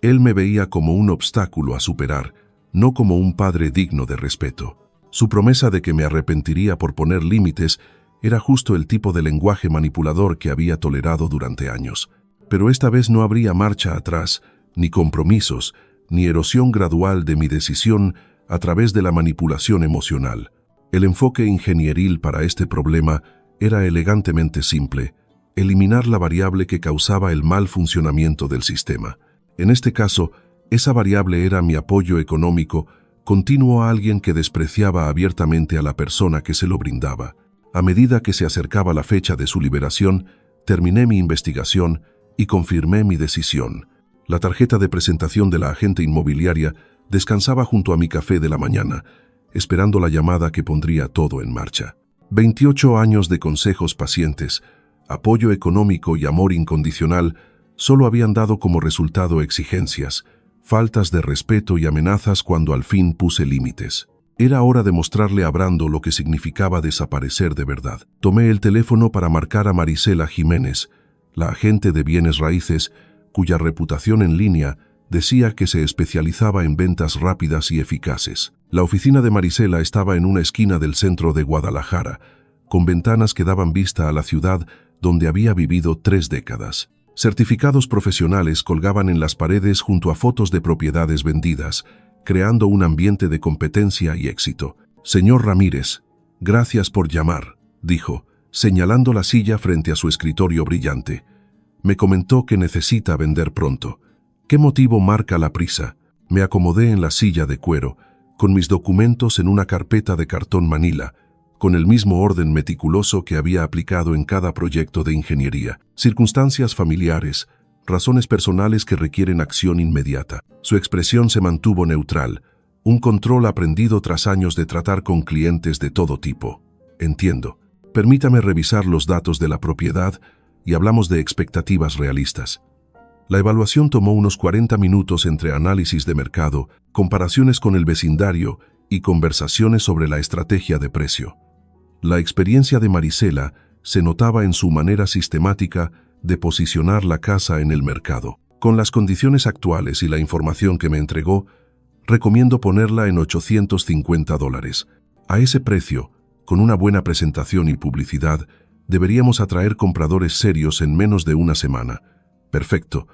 Él me veía como un obstáculo a superar, no como un padre digno de respeto. Su promesa de que me arrepentiría por poner límites era justo el tipo de lenguaje manipulador que había tolerado durante años. Pero esta vez no habría marcha atrás, ni compromisos, ni erosión gradual de mi decisión a través de la manipulación emocional. El enfoque ingenieril para este problema era elegantemente simple: eliminar la variable que causaba el mal funcionamiento del sistema. En este caso, esa variable era mi apoyo económico continuo a alguien que despreciaba abiertamente a la persona que se lo brindaba. A medida que se acercaba la fecha de su liberación, terminé mi investigación y confirmé mi decisión. La tarjeta de presentación de la agente inmobiliaria descansaba junto a mi café de la mañana, esperando la llamada que pondría todo en marcha. 28 años de consejos pacientes, apoyo económico y amor incondicional solo habían dado como resultado exigencias, faltas de respeto y amenazas cuando al fin puse límites. Era hora de mostrarle a Brando lo que significaba desaparecer de verdad. Tomé el teléfono para marcar a Marisela Jiménez, la agente de bienes raíces, cuya reputación en línea decía que se especializaba en ventas rápidas y eficaces. La oficina de Marisela estaba en una esquina del centro de Guadalajara, con ventanas que daban vista a la ciudad donde había vivido 3 décadas. Certificados profesionales colgaban en las paredes junto a fotos de propiedades vendidas, creando un ambiente de competencia y éxito. «Señor Ramírez, gracias por llamar», dijo, señalando la silla frente a su escritorio brillante. «Me comentó que necesita vender pronto. ¿Qué motivo marca la prisa?» Me acomodé en la silla de cuero, con mis documentos en una carpeta de cartón manila, con el mismo orden meticuloso que había aplicado en cada proyecto de ingeniería. Circunstancias familiares, razones personales que requieren acción inmediata. Su expresión se mantuvo neutral, un control aprendido tras años de tratar con clientes de todo tipo. «Entiendo. Permítame revisar los datos de la propiedad y hablamos de expectativas realistas». La evaluación tomó unos 40 minutos entre análisis de mercado, comparaciones con el vecindario y conversaciones sobre la estrategia de precio. La experiencia de Marisela se notaba en su manera sistemática de posicionar la casa en el mercado. Con las condiciones actuales y la información que me entregó, recomiendo ponerla en $850. A ese precio, con una buena presentación y publicidad, deberíamos atraer compradores serios en menos de una semana. Perfecto.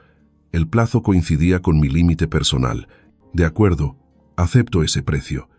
El plazo coincidía con mi límite personal. De acuerdo, acepto ese precio.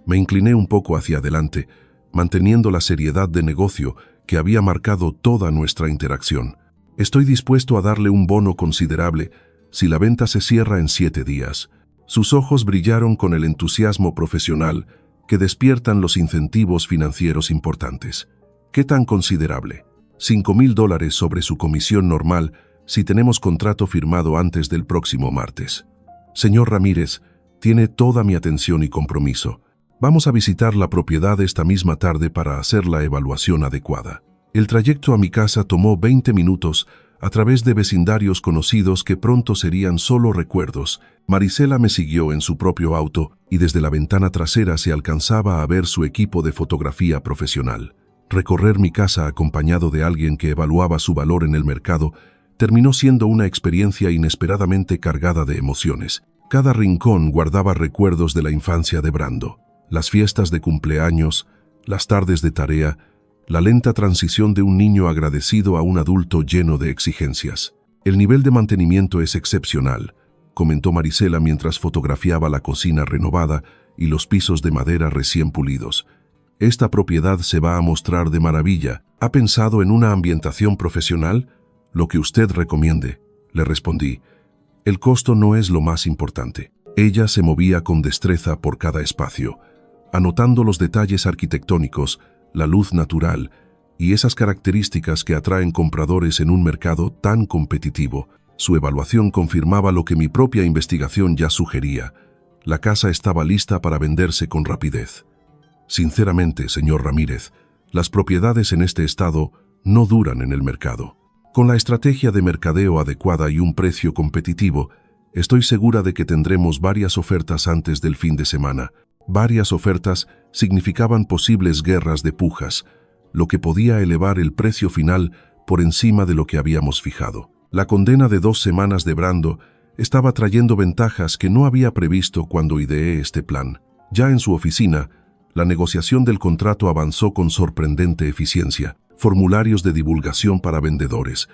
Me incliné un poco hacia adelante, manteniendo la seriedad de negocio que había marcado toda nuestra interacción. Estoy dispuesto a darle un bono considerable si la venta se cierra en 7 días. Sus ojos brillaron con el entusiasmo profesional que despiertan los incentivos financieros importantes. ¿Qué tan considerable? $5,000 sobre su comisión normal si tenemos contrato firmado antes del próximo martes. Señor Ramírez, tiene toda mi atención y compromiso. Vamos a visitar la propiedad esta misma tarde para hacer la evaluación adecuada. El trayecto a mi casa tomó 20 minutos a través de vecindarios conocidos que pronto serían solo recuerdos Marisela me siguió en su propio auto y desde la ventana trasera se alcanzaba a ver su equipo de fotografía profesional. Recorrer mi casa acompañado de alguien que evaluaba su valor en el mercado terminó siendo una experiencia inesperadamente cargada de emociones. Cada rincón guardaba recuerdos de la infancia de Brando. Las fiestas de cumpleaños, las tardes de tarea, la lenta transición de un niño agradecido a un adulto lleno de exigencias. El nivel de mantenimiento es excepcional, comentó Marisela mientras fotografiaba la cocina renovada y los pisos de madera recién pulidos. Esta propiedad se va a mostrar de maravilla. ¿Ha pensado en una ambientación profesional? Lo que usted recomiende, le respondí. El costo no es lo más importante. Ella se movía con destreza por cada espacio, anotando los detalles arquitectónicos, la luz natural y esas características que atraen compradores en un mercado tan competitivo. Su evaluación confirmaba lo que mi propia investigación ya sugería. La casa estaba lista para venderse con rapidez. Sinceramente, señor Ramírez, las propiedades en este estado no duran en el mercado. Con la estrategia de mercadeo adecuada y un precio competitivo, estoy segura de que tendremos varias ofertas antes del fin de semana. Varias ofertas significaban posibles guerras de pujas, lo que podía elevar el precio final por encima de lo que habíamos fijado. La condena de 2 semanas de Brando estaba trayendo ventajas que no había previsto cuando ideé este plan. Ya en su oficina, la negociación del contrato avanzó con sorprendente eficiencia. Formularios de divulgación para vendedores,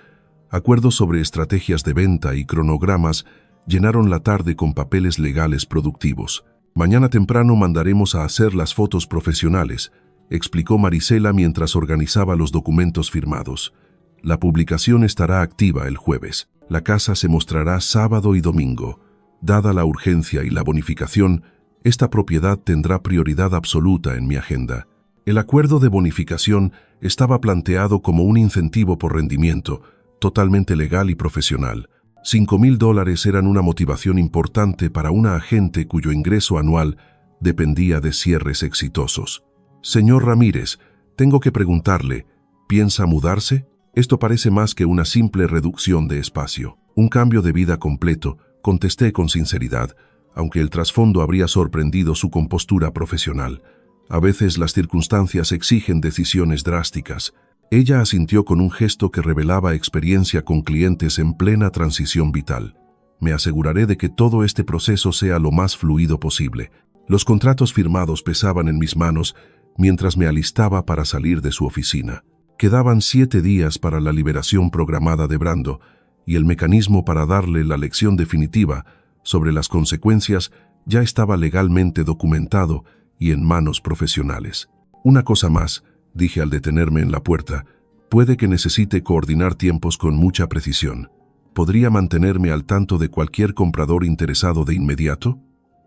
acuerdos sobre estrategias de venta y cronogramas llenaron la tarde con papeles legales productivos. Mañana temprano mandaremos a hacer las fotos profesionales, explicó Marisela mientras organizaba los documentos firmados. La publicación estará activa el jueves. La casa se mostrará sábado y domingo. Dada la urgencia y la bonificación, esta propiedad tendrá prioridad absoluta en mi agenda. El acuerdo de bonificación estaba planteado como un incentivo por rendimiento, totalmente legal y profesional. $5,000 eran una motivación importante para una agente cuyo ingreso anual dependía de cierres exitosos. Señor Ramírez, tengo que preguntarle, ¿piensa mudarse? Esto parece más que una simple reducción de espacio. Un cambio de vida completo, contesté con sinceridad, aunque el trasfondo habría sorprendido su compostura profesional. A veces las circunstancias exigen decisiones drásticas. Ella asintió con un gesto que revelaba experiencia con clientes en plena transición vital. Me aseguraré de que todo este proceso sea lo más fluido posible. Los contratos firmados pesaban en mis manos mientras me alistaba para salir de su oficina. Quedaban 7 días para la liberación programada de Brando y el mecanismo para darle la lección definitiva sobre las consecuencias ya estaba legalmente documentado y en manos profesionales. Una cosa más, dije al detenerme en la puerta, puede que necesite coordinar tiempos con mucha precisión. ¿Podría mantenerme al tanto de cualquier comprador interesado de inmediato?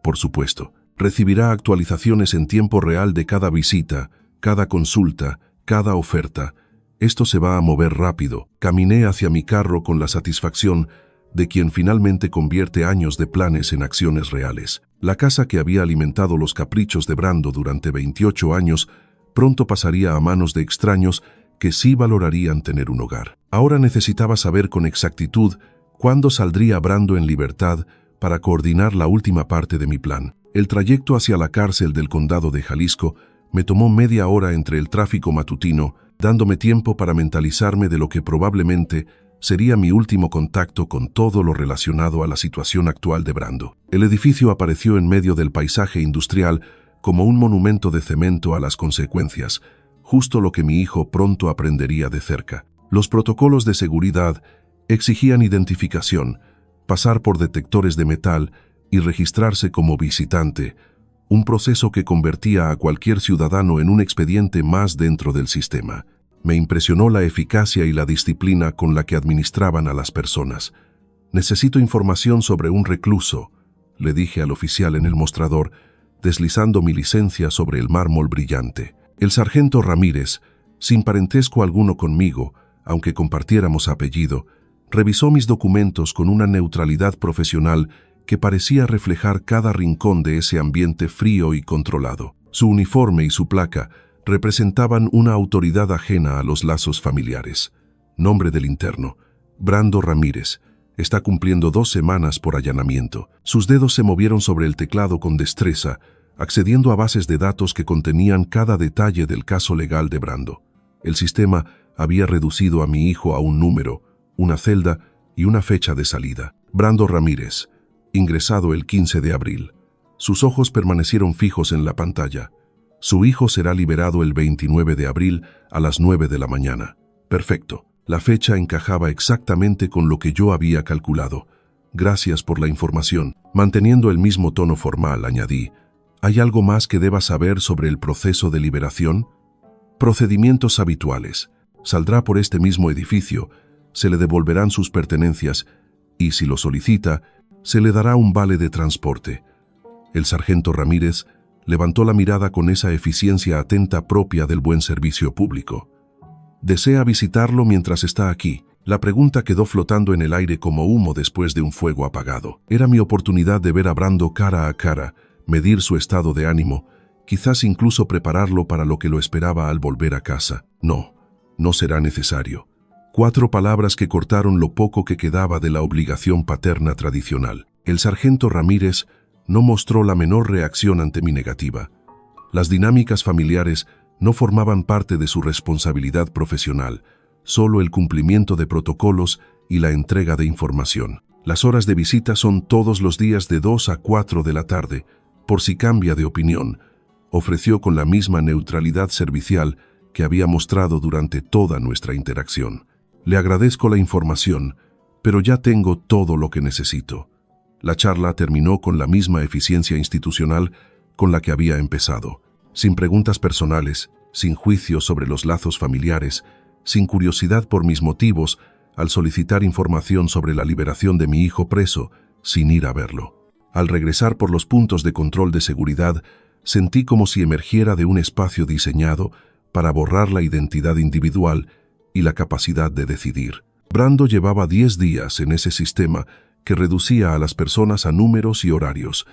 Por supuesto. Recibirá actualizaciones en tiempo real de cada visita, cada consulta, cada oferta. Esto se va a mover rápido. Caminé hacia mi carro con la satisfacción de quien finalmente convierte años de planes en acciones reales. La casa que había alimentado los caprichos de Brando durante 28 años pronto pasaría a manos de extraños que sí valorarían tener un hogar. Ahora necesitaba saber con exactitud cuándo saldría Brando en libertad para coordinar la última parte de mi plan. El trayecto hacia la cárcel del condado de Jalisco me tomó media hora entre el tráfico matutino, dándome tiempo para mentalizarme de lo que probablemente sería mi último contacto con todo lo relacionado a la situación actual de Brando. El edificio apareció en medio del paisaje industrial como un monumento de cemento a las consecuencias, justo lo que mi hijo pronto aprendería de cerca. Los protocolos de seguridad exigían identificación, pasar por detectores de metal y registrarse como visitante, un proceso que convertía a cualquier ciudadano en un expediente más dentro del sistema. Me impresionó la eficacia y la disciplina con la que administraban a las personas. Necesito información sobre un recluso, le dije al oficial en el mostrador, deslizando mi licencia sobre el mármol brillante. El sargento Ramírez, sin parentesco alguno conmigo, aunque compartiéramos apellido, revisó mis documentos con una neutralidad profesional que parecía reflejar cada rincón de ese ambiente frío y controlado. Su uniforme y su placa representaban una autoridad ajena a los lazos familiares. Nombre del interno, Brando Ramírez, Está cumpliendo 2 semanas por allanamiento. Sus dedos se movieron sobre el teclado con destreza, accediendo a bases de datos que contenían cada detalle del caso legal de Brando. El sistema había reducido a mi hijo a un número, una celda y una fecha de salida. Brando Ramírez, ingresado el 15 de abril. Sus ojos permanecieron fijos en la pantalla. Su hijo será liberado el 29 de abril a las 9 de la mañana. Perfecto. La fecha encajaba exactamente con lo que yo había calculado. Gracias por la información. Manteniendo el mismo tono formal, añadí: ¿hay algo más que deba saber sobre el proceso de liberación? Procedimientos habituales. Saldrá por este mismo edificio, se le devolverán sus pertenencias y, si lo solicita, se le dará un vale de transporte. El sargento Ramírez levantó la mirada con esa eficiencia atenta propia del buen servicio público. ¿Desea visitarlo mientras está aquí? La pregunta quedó flotando en el aire como humo después de un fuego apagado. Era mi oportunidad de ver a Brando cara a cara, medir su estado de ánimo, quizás incluso prepararlo para lo que lo esperaba al volver a casa. No, no será necesario. 4 palabras que cortaron lo poco que quedaba de la obligación paterna tradicional. El sargento Ramírez no mostró la menor reacción ante mi negativa. Las dinámicas familiares no formaban parte de su responsabilidad profesional, solo el cumplimiento de protocolos y la entrega de información. Las horas de visita son todos los días de 2 a 4 de la tarde, por si cambia de opinión, ofreció con la misma neutralidad servicial que había mostrado durante toda nuestra interacción. Le agradezco la información, pero ya tengo todo lo que necesito. La charla terminó con la misma eficiencia institucional con la que había empezado. Sin preguntas personales, sin juicio sobre los lazos familiares, sin curiosidad por mis motivos al solicitar información sobre la liberación de mi hijo preso, sin ir a verlo. Al regresar por los puntos de control de seguridad, sentí como si emergiera de un espacio diseñado para borrar la identidad individual y la capacidad de decidir. Brando llevaba 10 días en ese sistema que reducía a las personas a números y horarios,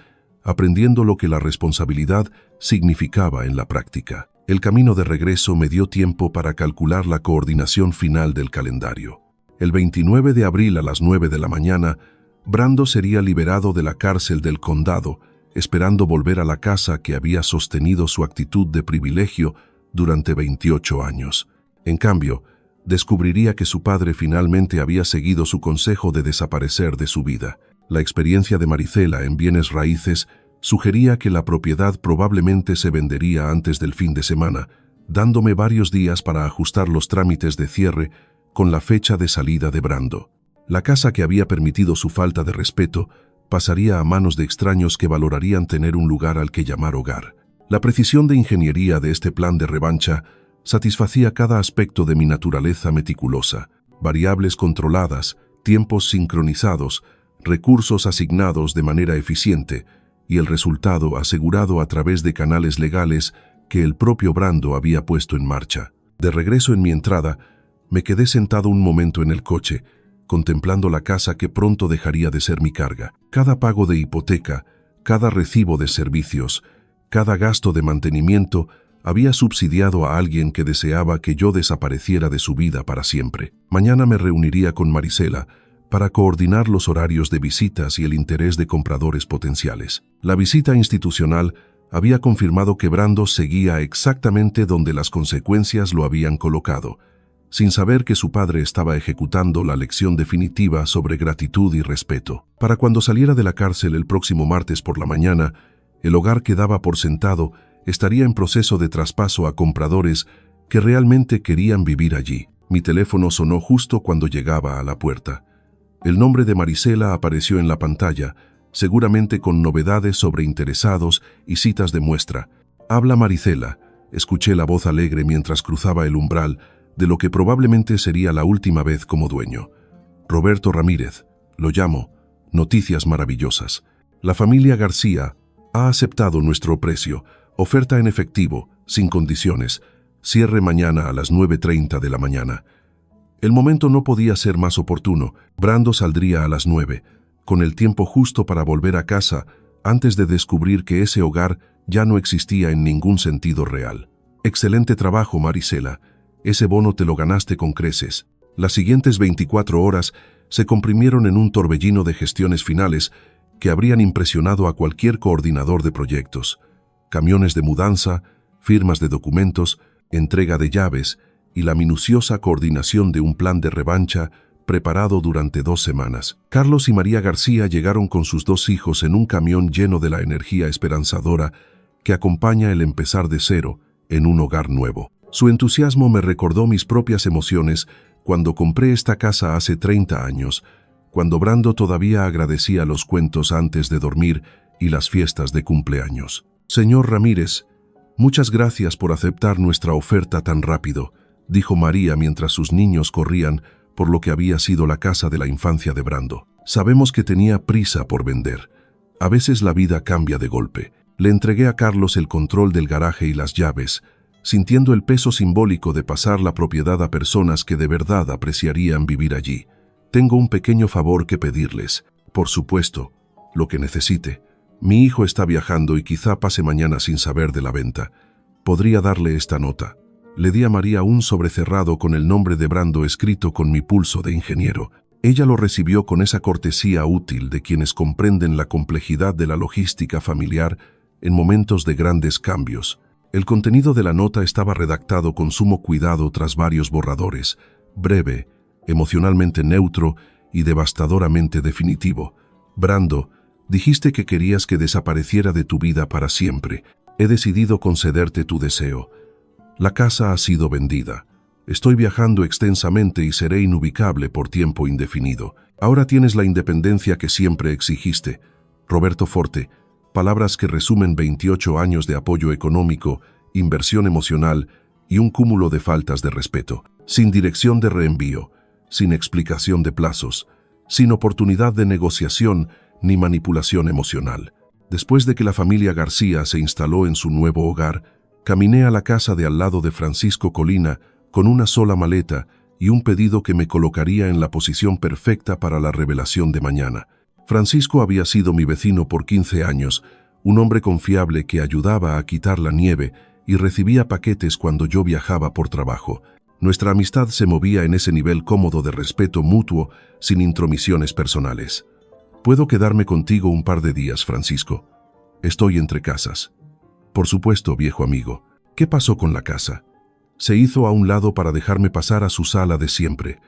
aprendiendo lo que la responsabilidad significaba en la práctica. El camino de regreso me dio tiempo para calcular la coordinación final del calendario. El 29 de abril a las 9 de la mañana, Brando sería liberado de la cárcel del condado, esperando volver a la casa que había sostenido su actitud de privilegio durante 28 años. En cambio, descubriría que su padre finalmente había seguido su consejo de desaparecer de su vida. La experiencia de Maricela en bienes raíces sugería que la propiedad probablemente se vendería antes del fin de semana, dándome varios días para ajustar los trámites de cierre con la fecha de salida de Brando. La casa que había permitido su falta de respeto pasaría a manos de extraños que valorarían tener un lugar al que llamar hogar. La precisión de ingeniería de este plan de revancha satisfacía cada aspecto de mi naturaleza meticulosa: variables controladas, tiempos sincronizados, recursos asignados de manera eficiente y el resultado asegurado a través de canales legales que el propio Brando había puesto en marcha. De regreso en mi entrada, me quedé sentado un momento en el coche, contemplando la casa que pronto dejaría de ser mi carga. Cada pago de hipoteca, cada recibo de servicios, cada gasto de mantenimiento había subsidiado a alguien que deseaba que yo desapareciera de su vida para siempre. Mañana me reuniría con Maricela para coordinar los horarios de visitas y el interés de compradores potenciales. La visita institucional había confirmado que Brando seguía exactamente donde las consecuencias lo habían colocado, sin saber que su padre estaba ejecutando la lección definitiva sobre gratitud y respeto. Para cuando saliera de la cárcel el próximo martes por la mañana, el hogar que daba por sentado estaría en proceso de traspaso a compradores que realmente querían vivir allí. Mi teléfono sonó justo cuando llegaba a la puerta. El nombre de Maricela apareció en la pantalla, seguramente con novedades sobre interesados y citas de muestra. «Habla Maricela», escuché la voz alegre mientras cruzaba el umbral de lo que probablemente sería la última vez como dueño. «Roberto Ramírez, lo llamo. Noticias maravillosas. La familia García ha aceptado nuestro precio. Oferta en efectivo, sin condiciones. Cierre mañana a las 9:30 de la mañana». El momento no podía ser más oportuno. Brando saldría a las 9, con el tiempo justo para volver a casa antes de descubrir que ese hogar ya no existía en ningún sentido real. «Excelente trabajo, Maricela. Ese bono te lo ganaste con creces». Las siguientes 24 horas se comprimieron en un torbellino de gestiones finales que habrían impresionado a cualquier coordinador de proyectos. Camiones de mudanza, firmas de documentos, entrega de llaves y la minuciosa coordinación de un plan de revancha preparado durante 2 semanas. Carlos y María García llegaron con sus 2 hijos en un camión lleno de la energía esperanzadora que acompaña el empezar de cero en un hogar nuevo. Su entusiasmo me recordó mis propias emociones cuando compré esta casa hace 30 años, cuando Brando todavía agradecía los cuentos antes de dormir y las fiestas de cumpleaños. Señor Ramírez, muchas gracias por aceptar nuestra oferta tan rápido, dijo María mientras sus niños corrían por lo que había sido la casa de la infancia de Brando. Sabemos que tenía prisa por vender. A veces la vida cambia de golpe. Le entregué a Carlos el control del garaje y las llaves, sintiendo el peso simbólico de pasar la propiedad a personas que de verdad apreciarían vivir allí. Tengo un pequeño favor que pedirles. Por supuesto, lo que necesite. Mi hijo está viajando y quizá pase mañana sin saber de la venta. Podría darle esta nota. Le di a María un sobre cerrado con el nombre de Brando escrito con mi pulso de ingeniero. Ella lo recibió con esa cortesía útil de quienes comprenden la complejidad de la logística familiar en momentos de grandes cambios. El contenido de la nota estaba redactado con sumo cuidado tras varios borradores, breve, emocionalmente neutro y devastadoramente definitivo. Brando, dijiste que querías que desapareciera de tu vida para siempre. He decidido concederte tu deseo. La casa ha sido vendida. Estoy viajando extensamente y seré inubicable por tiempo indefinido. Ahora tienes la independencia que siempre exigiste. Roberto Forte, palabras que resumen 28 años de apoyo económico, inversión emocional y un cúmulo de faltas de respeto. Sin dirección de reenvío, sin explicación de plazos, sin oportunidad de negociación ni manipulación emocional. Después de que la familia García se instaló en su nuevo hogar, caminé a la casa de al lado de Francisco Colina con una sola maleta y un pedido que me colocaría en la posición perfecta para la revelación de mañana. Francisco había sido mi vecino por 15 años, un hombre confiable que ayudaba a quitar la nieve y recibía paquetes cuando yo viajaba por trabajo. Nuestra amistad se movía en ese nivel cómodo de respeto mutuo, sin intromisiones personales. ¿Puedo quedarme contigo un par de días, Francisco? Estoy entre casas. Por supuesto, viejo amigo. ¿Qué pasó con la casa? Se hizo a un lado para dejarme pasar a su sala de siempre,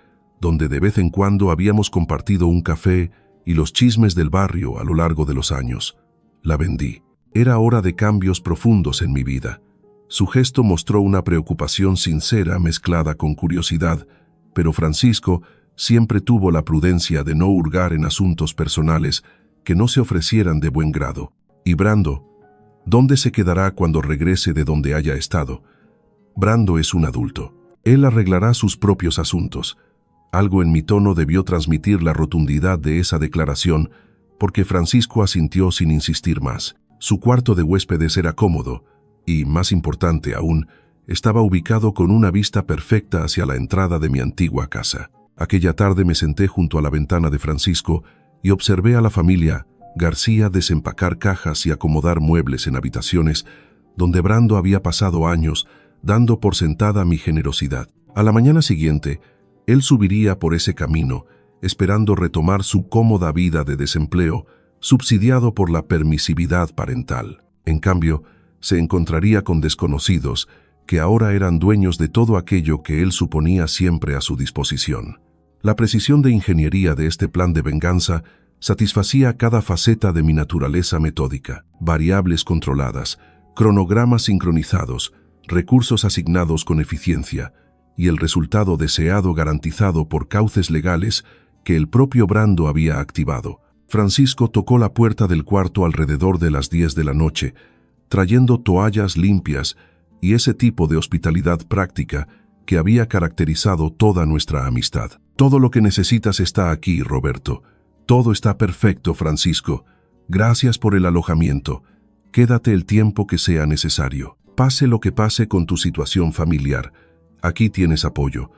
donde de vez en cuando habíamos compartido un café y los chismes del barrio a lo largo de los años. La vendí. Era hora de cambios profundos en mi vida. Su gesto mostró una preocupación sincera mezclada con curiosidad, pero Francisco siempre tuvo la prudencia de no hurgar en asuntos personales que no se ofrecieran de buen grado. Y Brando, ¿dónde se quedará cuando regrese de donde haya estado? Brando es un adulto. Él arreglará sus propios asuntos. Algo en mi tono debió transmitir la rotundidad de esa declaración, porque Francisco asintió sin insistir más. Su cuarto de huéspedes era cómodo, y, más importante aún, estaba ubicado con una vista perfecta hacia la entrada de mi antigua casa. Aquella tarde me senté junto a la ventana de Francisco y observé a la familia García desempacar cajas y acomodar muebles en habitaciones donde Brando había pasado años dando por sentada mi generosidad. A la mañana siguiente, él subiría por ese camino, esperando retomar su cómoda vida de desempleo, subsidiado por la permisividad parental. En cambio, se encontraría con desconocidos que ahora eran dueños de todo aquello que él suponía siempre a su disposición. La precisión de ingeniería de este plan de venganza satisfacía cada faceta de mi naturaleza metódica: variables controladas, cronogramas sincronizados, recursos asignados con eficiencia y el resultado deseado garantizado por cauces legales que el propio Brando había activado. Francisco tocó la puerta del cuarto alrededor de las 10 de la noche, trayendo toallas limpias y ese tipo de hospitalidad práctica que había caracterizado toda nuestra amistad. Todo lo que necesitas está aquí, Roberto. Todo está perfecto, Francisco. Gracias por el alojamiento. Quédate el tiempo que sea necesario. Pase lo que pase con tu situación familiar, aquí tienes apoyo.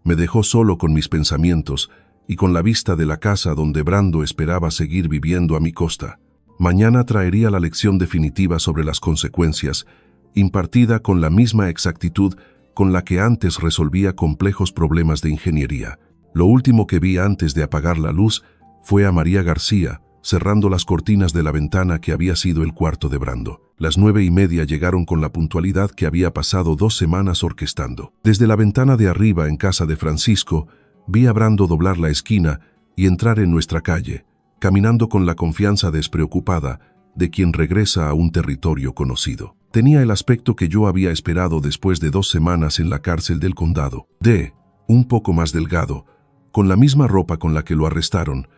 Me dejó solo con mis pensamientos y con la vista de la casa donde Brando esperaba seguir viviendo a mi costa. Mañana traería la lección definitiva sobre las consecuencias, impartida con la misma exactitud con la que antes resolvía complejos problemas de ingeniería. Lo último que vi antes de apagar la luz fue a María García, cerrando las cortinas de la ventana que había sido el cuarto de Brando. Las 9:30 llegaron con la puntualidad que había pasado 2 semanas orquestando. Desde la ventana de arriba en casa de Francisco, vi a Brando doblar la esquina y entrar en nuestra calle, caminando con la confianza despreocupada de quien regresa a un territorio conocido. Tenía el aspecto que yo había esperado después de 2 semanas en la cárcel del condado. Un poco más delgado, con la misma ropa con la que lo arrestaron,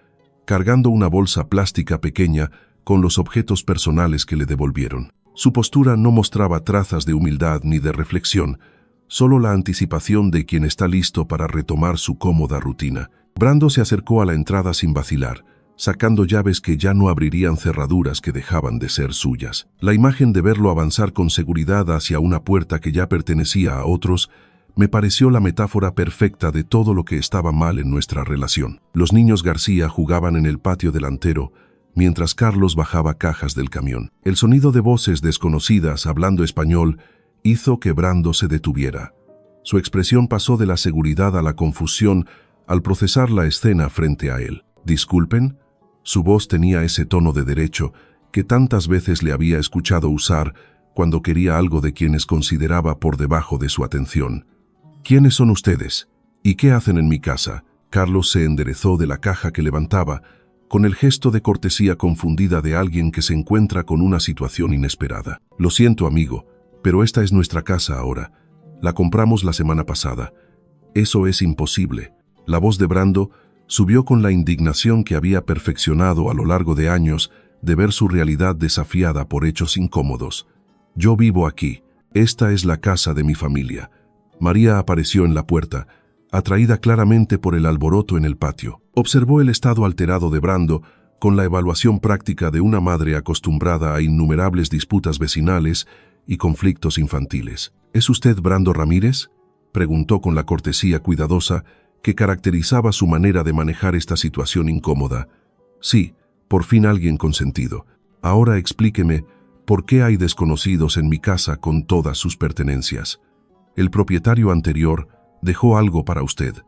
cargando una bolsa plástica pequeña con los objetos personales que le devolvieron. Su postura no mostraba trazas de humildad ni de reflexión, solo la anticipación de quien está listo para retomar su cómoda rutina. Brando se acercó a la entrada sin vacilar, sacando llaves que ya no abrirían cerraduras que dejaban de ser suyas. La imagen de verlo avanzar con seguridad hacia una puerta que ya pertenecía a otros me pareció la metáfora perfecta de todo lo que estaba mal en nuestra relación. Los niños García jugaban en el patio delantero, mientras Carlos bajaba cajas del camión. El sonido de voces desconocidas hablando español hizo que Brando se detuviera. Su expresión pasó de la seguridad a la confusión al procesar la escena frente a él. «Disculpen». Su voz tenía ese tono de derecho que tantas veces le había escuchado usar cuando quería algo de quienes consideraba por debajo de su atención. «¿Quiénes son ustedes? ¿Y qué hacen en mi casa?» Carlos se enderezó de la caja que levantaba, con el gesto de cortesía confundida de alguien que se encuentra con una situación inesperada. «Lo siento, amigo, pero esta es nuestra casa ahora. La compramos la semana pasada. Eso es imposible». La voz de Brando subió con la indignación que había perfeccionado a lo largo de años de ver su realidad desafiada por hechos incómodos. «Yo vivo aquí. Esta es la casa de mi familia». María apareció en la puerta, atraída claramente por el alboroto en el patio. Observó el estado alterado de Brando con la evaluación práctica de una madre acostumbrada a innumerables disputas vecinales y conflictos infantiles. «¿Es usted Brando Ramírez?», preguntó con la cortesía cuidadosa que caracterizaba su manera de manejar esta situación incómoda. «Sí, por fin alguien con sentido. Ahora explíqueme por qué hay desconocidos en mi casa con todas sus pertenencias. El propietario anterior dejó algo para usted».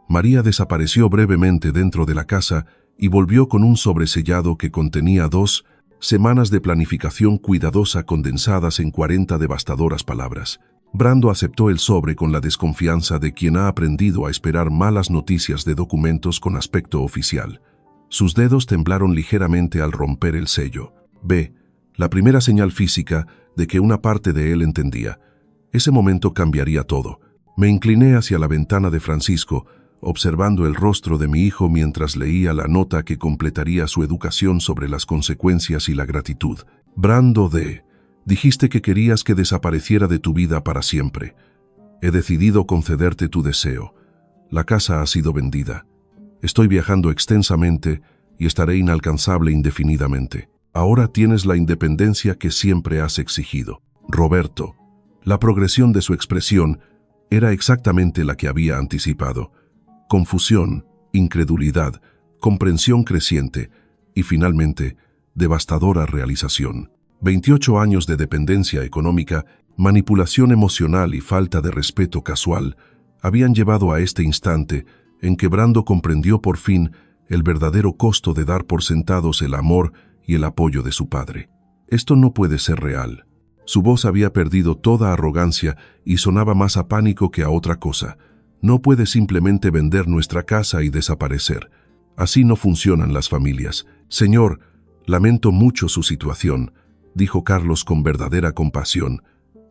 María desapareció brevemente dentro de la casa y volvió con un sobresellado que contenía 2 semanas de planificación cuidadosa condensadas en 40 devastadoras palabras. Brando aceptó el sobre con la desconfianza de quien ha aprendido a esperar malas noticias de documentos con aspecto oficial. Sus dedos temblaron ligeramente al romper el sello. La primera señal física de que una parte de él entendía. Ese momento cambiaría todo. Me incliné hacia la ventana de Francisco, observando el rostro de mi hijo mientras leía la nota que completaría su educación sobre las consecuencias y la gratitud. «Brando dijiste que querías que desapareciera de tu vida para siempre. He decidido concederte tu deseo. La casa ha sido vendida. Estoy viajando extensamente y estaré inalcanzable indefinidamente. Ahora tienes la independencia que siempre has exigido. Roberto». La progresión de su expresión era exactamente la que había anticipado. Confusión, incredulidad, comprensión creciente y, finalmente, devastadora realización. 28 años de dependencia económica, manipulación emocional y falta de respeto casual habían llevado a este instante en que Brando comprendió por fin el verdadero costo de dar por sentados el amor y el apoyo de su padre. «Esto no puede ser real». Su voz había perdido toda arrogancia y sonaba más a pánico que a otra cosa. «No puede simplemente vender nuestra casa y desaparecer. Así no funcionan las familias». «Señor, lamento mucho su situación», dijo Carlos con verdadera compasión,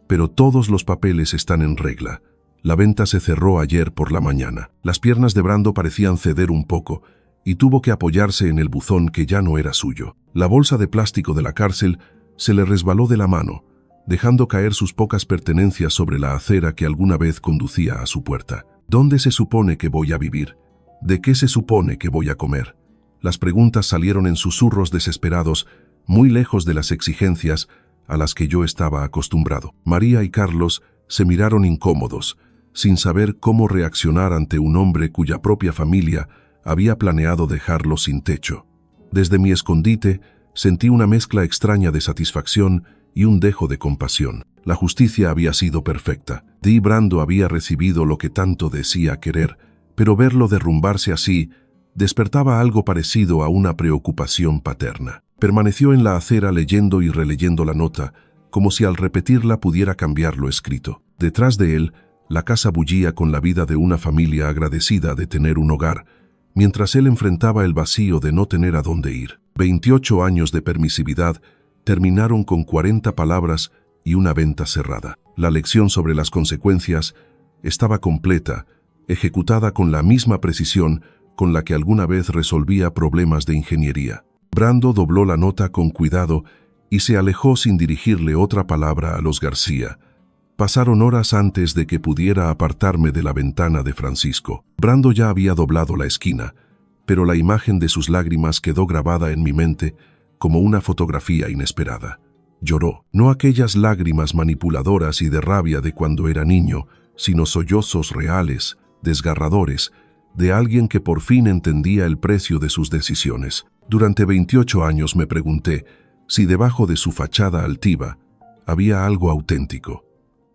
«pero todos los papeles están en regla. La venta se cerró ayer por la mañana». Las piernas de Brando parecían ceder un poco y tuvo que apoyarse en el buzón que ya no era suyo. La bolsa de plástico de la cárcel se le resbaló de la mano, dejando caer sus pocas pertenencias sobre la acera que alguna vez conducía a su puerta. «¿Dónde se supone que voy a vivir? ¿De qué se supone que voy a comer?». Las preguntas salieron en susurros desesperados, muy lejos de las exigencias a las que yo estaba acostumbrado. María y Carlos se miraron incómodos, sin saber cómo reaccionar ante un hombre cuya propia familia había planeado dejarlo sin techo. Desde mi escondite sentí una mezcla extraña de satisfacción y un dejo de compasión. La justicia había sido perfecta. Brando había recibido lo que tanto decía querer, pero verlo derrumbarse así despertaba algo parecido a una preocupación paterna. Permaneció en la acera leyendo y releyendo la nota, como si al repetirla pudiera cambiar lo escrito. Detrás de él, la casa bullía con la vida de una familia agradecida de tener un hogar, mientras él enfrentaba el vacío de no tener a dónde ir. 28 años de permisividad terminaron con 40 palabras y una venta cerrada. La lección sobre las consecuencias estaba completa, ejecutada con la misma precisión con la que alguna vez resolvía problemas de ingeniería. Brando dobló la nota con cuidado y se alejó sin dirigirle otra palabra a los García. Pasaron horas antes de que pudiera apartarme de la ventana de Francisco. Brando ya había doblado la esquina, pero la imagen de sus lágrimas quedó grabada en mi mente como una fotografía inesperada. Lloró, no aquellas lágrimas manipuladoras y de rabia de cuando era niño, sino sollozos reales, desgarradores, de alguien que por fin entendía el precio de sus decisiones. Durante 28 años me pregunté si debajo de su fachada altiva había algo auténtico.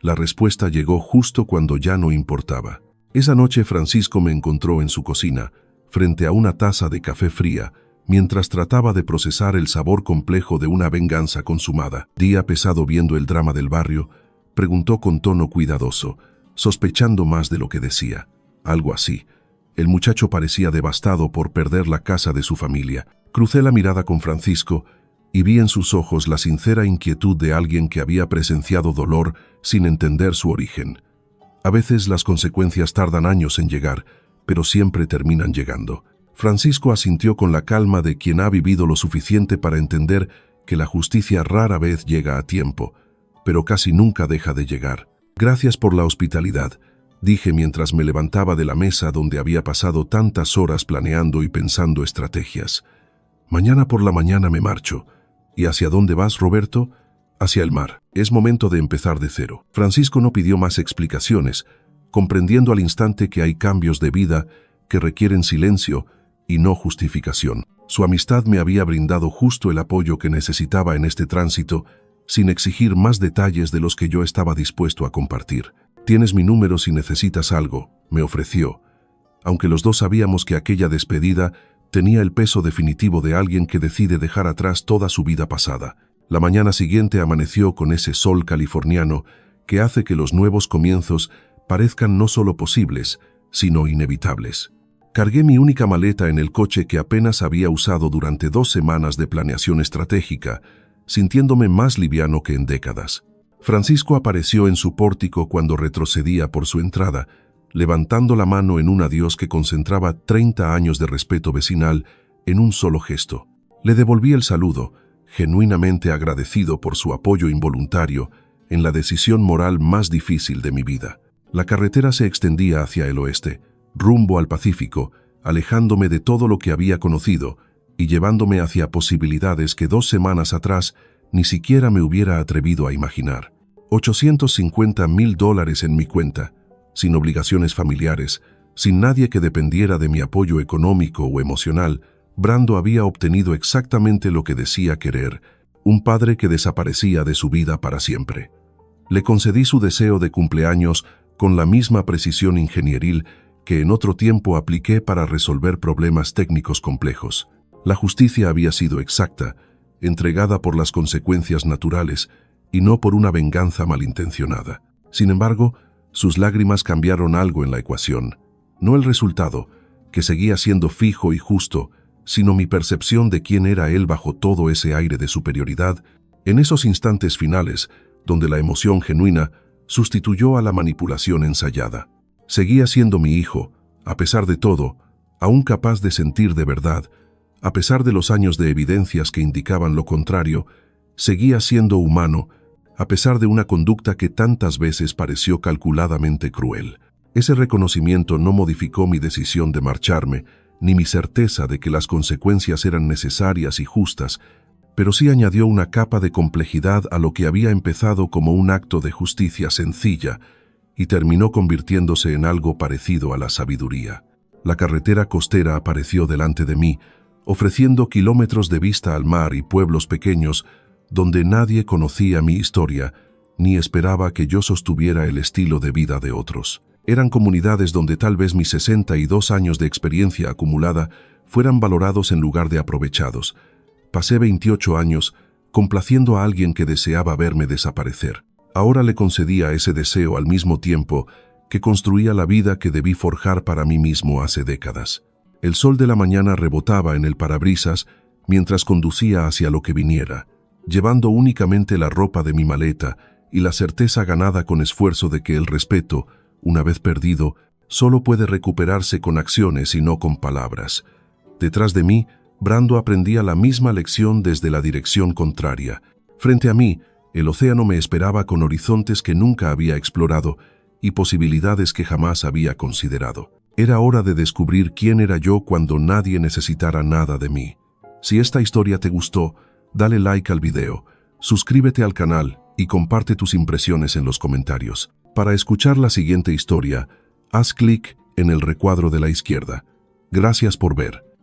La respuesta llegó justo cuando ya no importaba. Esa noche Francisco me encontró en su cocina, frente a una taza de café fría, mientras trataba de procesar el sabor complejo de una venganza consumada. Día pesado viendo el drama del barrio, preguntó con tono cuidadoso, sospechando más de lo que decía. Algo así. El muchacho parecía devastado por perder la casa de su familia. Crucé la mirada con Francisco y vi en sus ojos la sincera inquietud de alguien que había presenciado dolor sin entender su origen. A veces las consecuencias tardan años en llegar, pero siempre terminan llegando. Francisco asintió con la calma de quien ha vivido lo suficiente para entender que la justicia rara vez llega a tiempo, pero casi nunca deja de llegar. Gracias por la hospitalidad, dije mientras me levantaba de la mesa donde había pasado tantas horas planeando y pensando estrategias. Mañana por la mañana me marcho. ¿Y hacia dónde vas, Roberto? Hacia el mar. Es momento de empezar de cero. Francisco no pidió más explicaciones, comprendiendo al instante que hay cambios de vida que requieren silencio y no justificación. Su amistad me había brindado justo el apoyo que necesitaba en este tránsito, sin exigir más detalles de los que yo estaba dispuesto a compartir. Tienes mi número si necesitas algo, me ofreció, aunque los dos sabíamos que aquella despedida tenía el peso definitivo de alguien que decide dejar atrás toda su vida pasada. La mañana siguiente amaneció con ese sol californiano que hace que los nuevos comienzos parezcan no solo posibles, sino inevitables. Cargué mi única maleta en el coche que apenas había usado durante 2 semanas de planeación estratégica, sintiéndome más liviano que en décadas. Francisco apareció en su pórtico cuando retrocedía por su entrada, levantando la mano en un adiós que concentraba 30 años de respeto vecinal en un solo gesto. Le devolví el saludo, genuinamente agradecido por su apoyo involuntario en la decisión moral más difícil de mi vida. La carretera se extendía hacia el oeste, rumbo al Pacífico, alejándome de todo lo que había conocido y llevándome hacia posibilidades que 2 semanas atrás ni siquiera me hubiera atrevido a imaginar. $850,000 en mi cuenta, sin obligaciones familiares, sin nadie que dependiera de mi apoyo económico o emocional. Brando había obtenido exactamente lo que decía querer, un padre que desaparecía de su vida para siempre. Le concedí su deseo de cumpleaños con la misma precisión ingenieril que en otro tiempo apliqué para resolver problemas técnicos complejos. La justicia había sido exacta, entregada por las consecuencias naturales y no por una venganza malintencionada. Sin embargo, sus lágrimas cambiaron algo en la ecuación. No el resultado, que seguía siendo fijo y justo, sino mi percepción de quién era él bajo todo ese aire de superioridad, en esos instantes finales, donde la emoción genuina sustituyó a la manipulación ensayada. Seguía siendo mi hijo, a pesar de todo, aún capaz de sentir de verdad, a pesar de los años de evidencias que indicaban lo contrario, seguía siendo humano, a pesar de una conducta que tantas veces pareció calculadamente cruel. Ese reconocimiento no modificó mi decisión de marcharme, ni mi certeza de que las consecuencias eran necesarias y justas, pero sí añadió una capa de complejidad a lo que había empezado como un acto de justicia sencilla y terminó convirtiéndose en algo parecido a la sabiduría. La carretera costera apareció delante de mí, ofreciendo kilómetros de vista al mar y pueblos pequeños donde nadie conocía mi historia ni esperaba que yo sostuviera el estilo de vida de otros. Eran comunidades donde tal vez mis 62 años de experiencia acumulada fueran valorados en lugar de aprovechados. Pasé 28 años complaciendo a alguien que deseaba verme desaparecer. Ahora le concedía ese deseo al mismo tiempo que construía la vida que debí forjar para mí mismo hace décadas. El sol de la mañana rebotaba en el parabrisas mientras conducía hacia lo que viniera, llevando únicamente la ropa de mi maleta y la certeza ganada con esfuerzo de que el respeto, una vez perdido, solo puede recuperarse con acciones y no con palabras. Detrás de mí, Brando aprendía la misma lección desde la dirección contraria. Frente a mí, el océano me esperaba con horizontes que nunca había explorado y posibilidades que jamás había considerado. Era hora de descubrir quién era yo cuando nadie necesitara nada de mí. Si esta historia te gustó, dale like al video, suscríbete al canal y comparte tus impresiones en los comentarios. Para escuchar la siguiente historia, haz clic en el recuadro de la izquierda. Gracias por ver.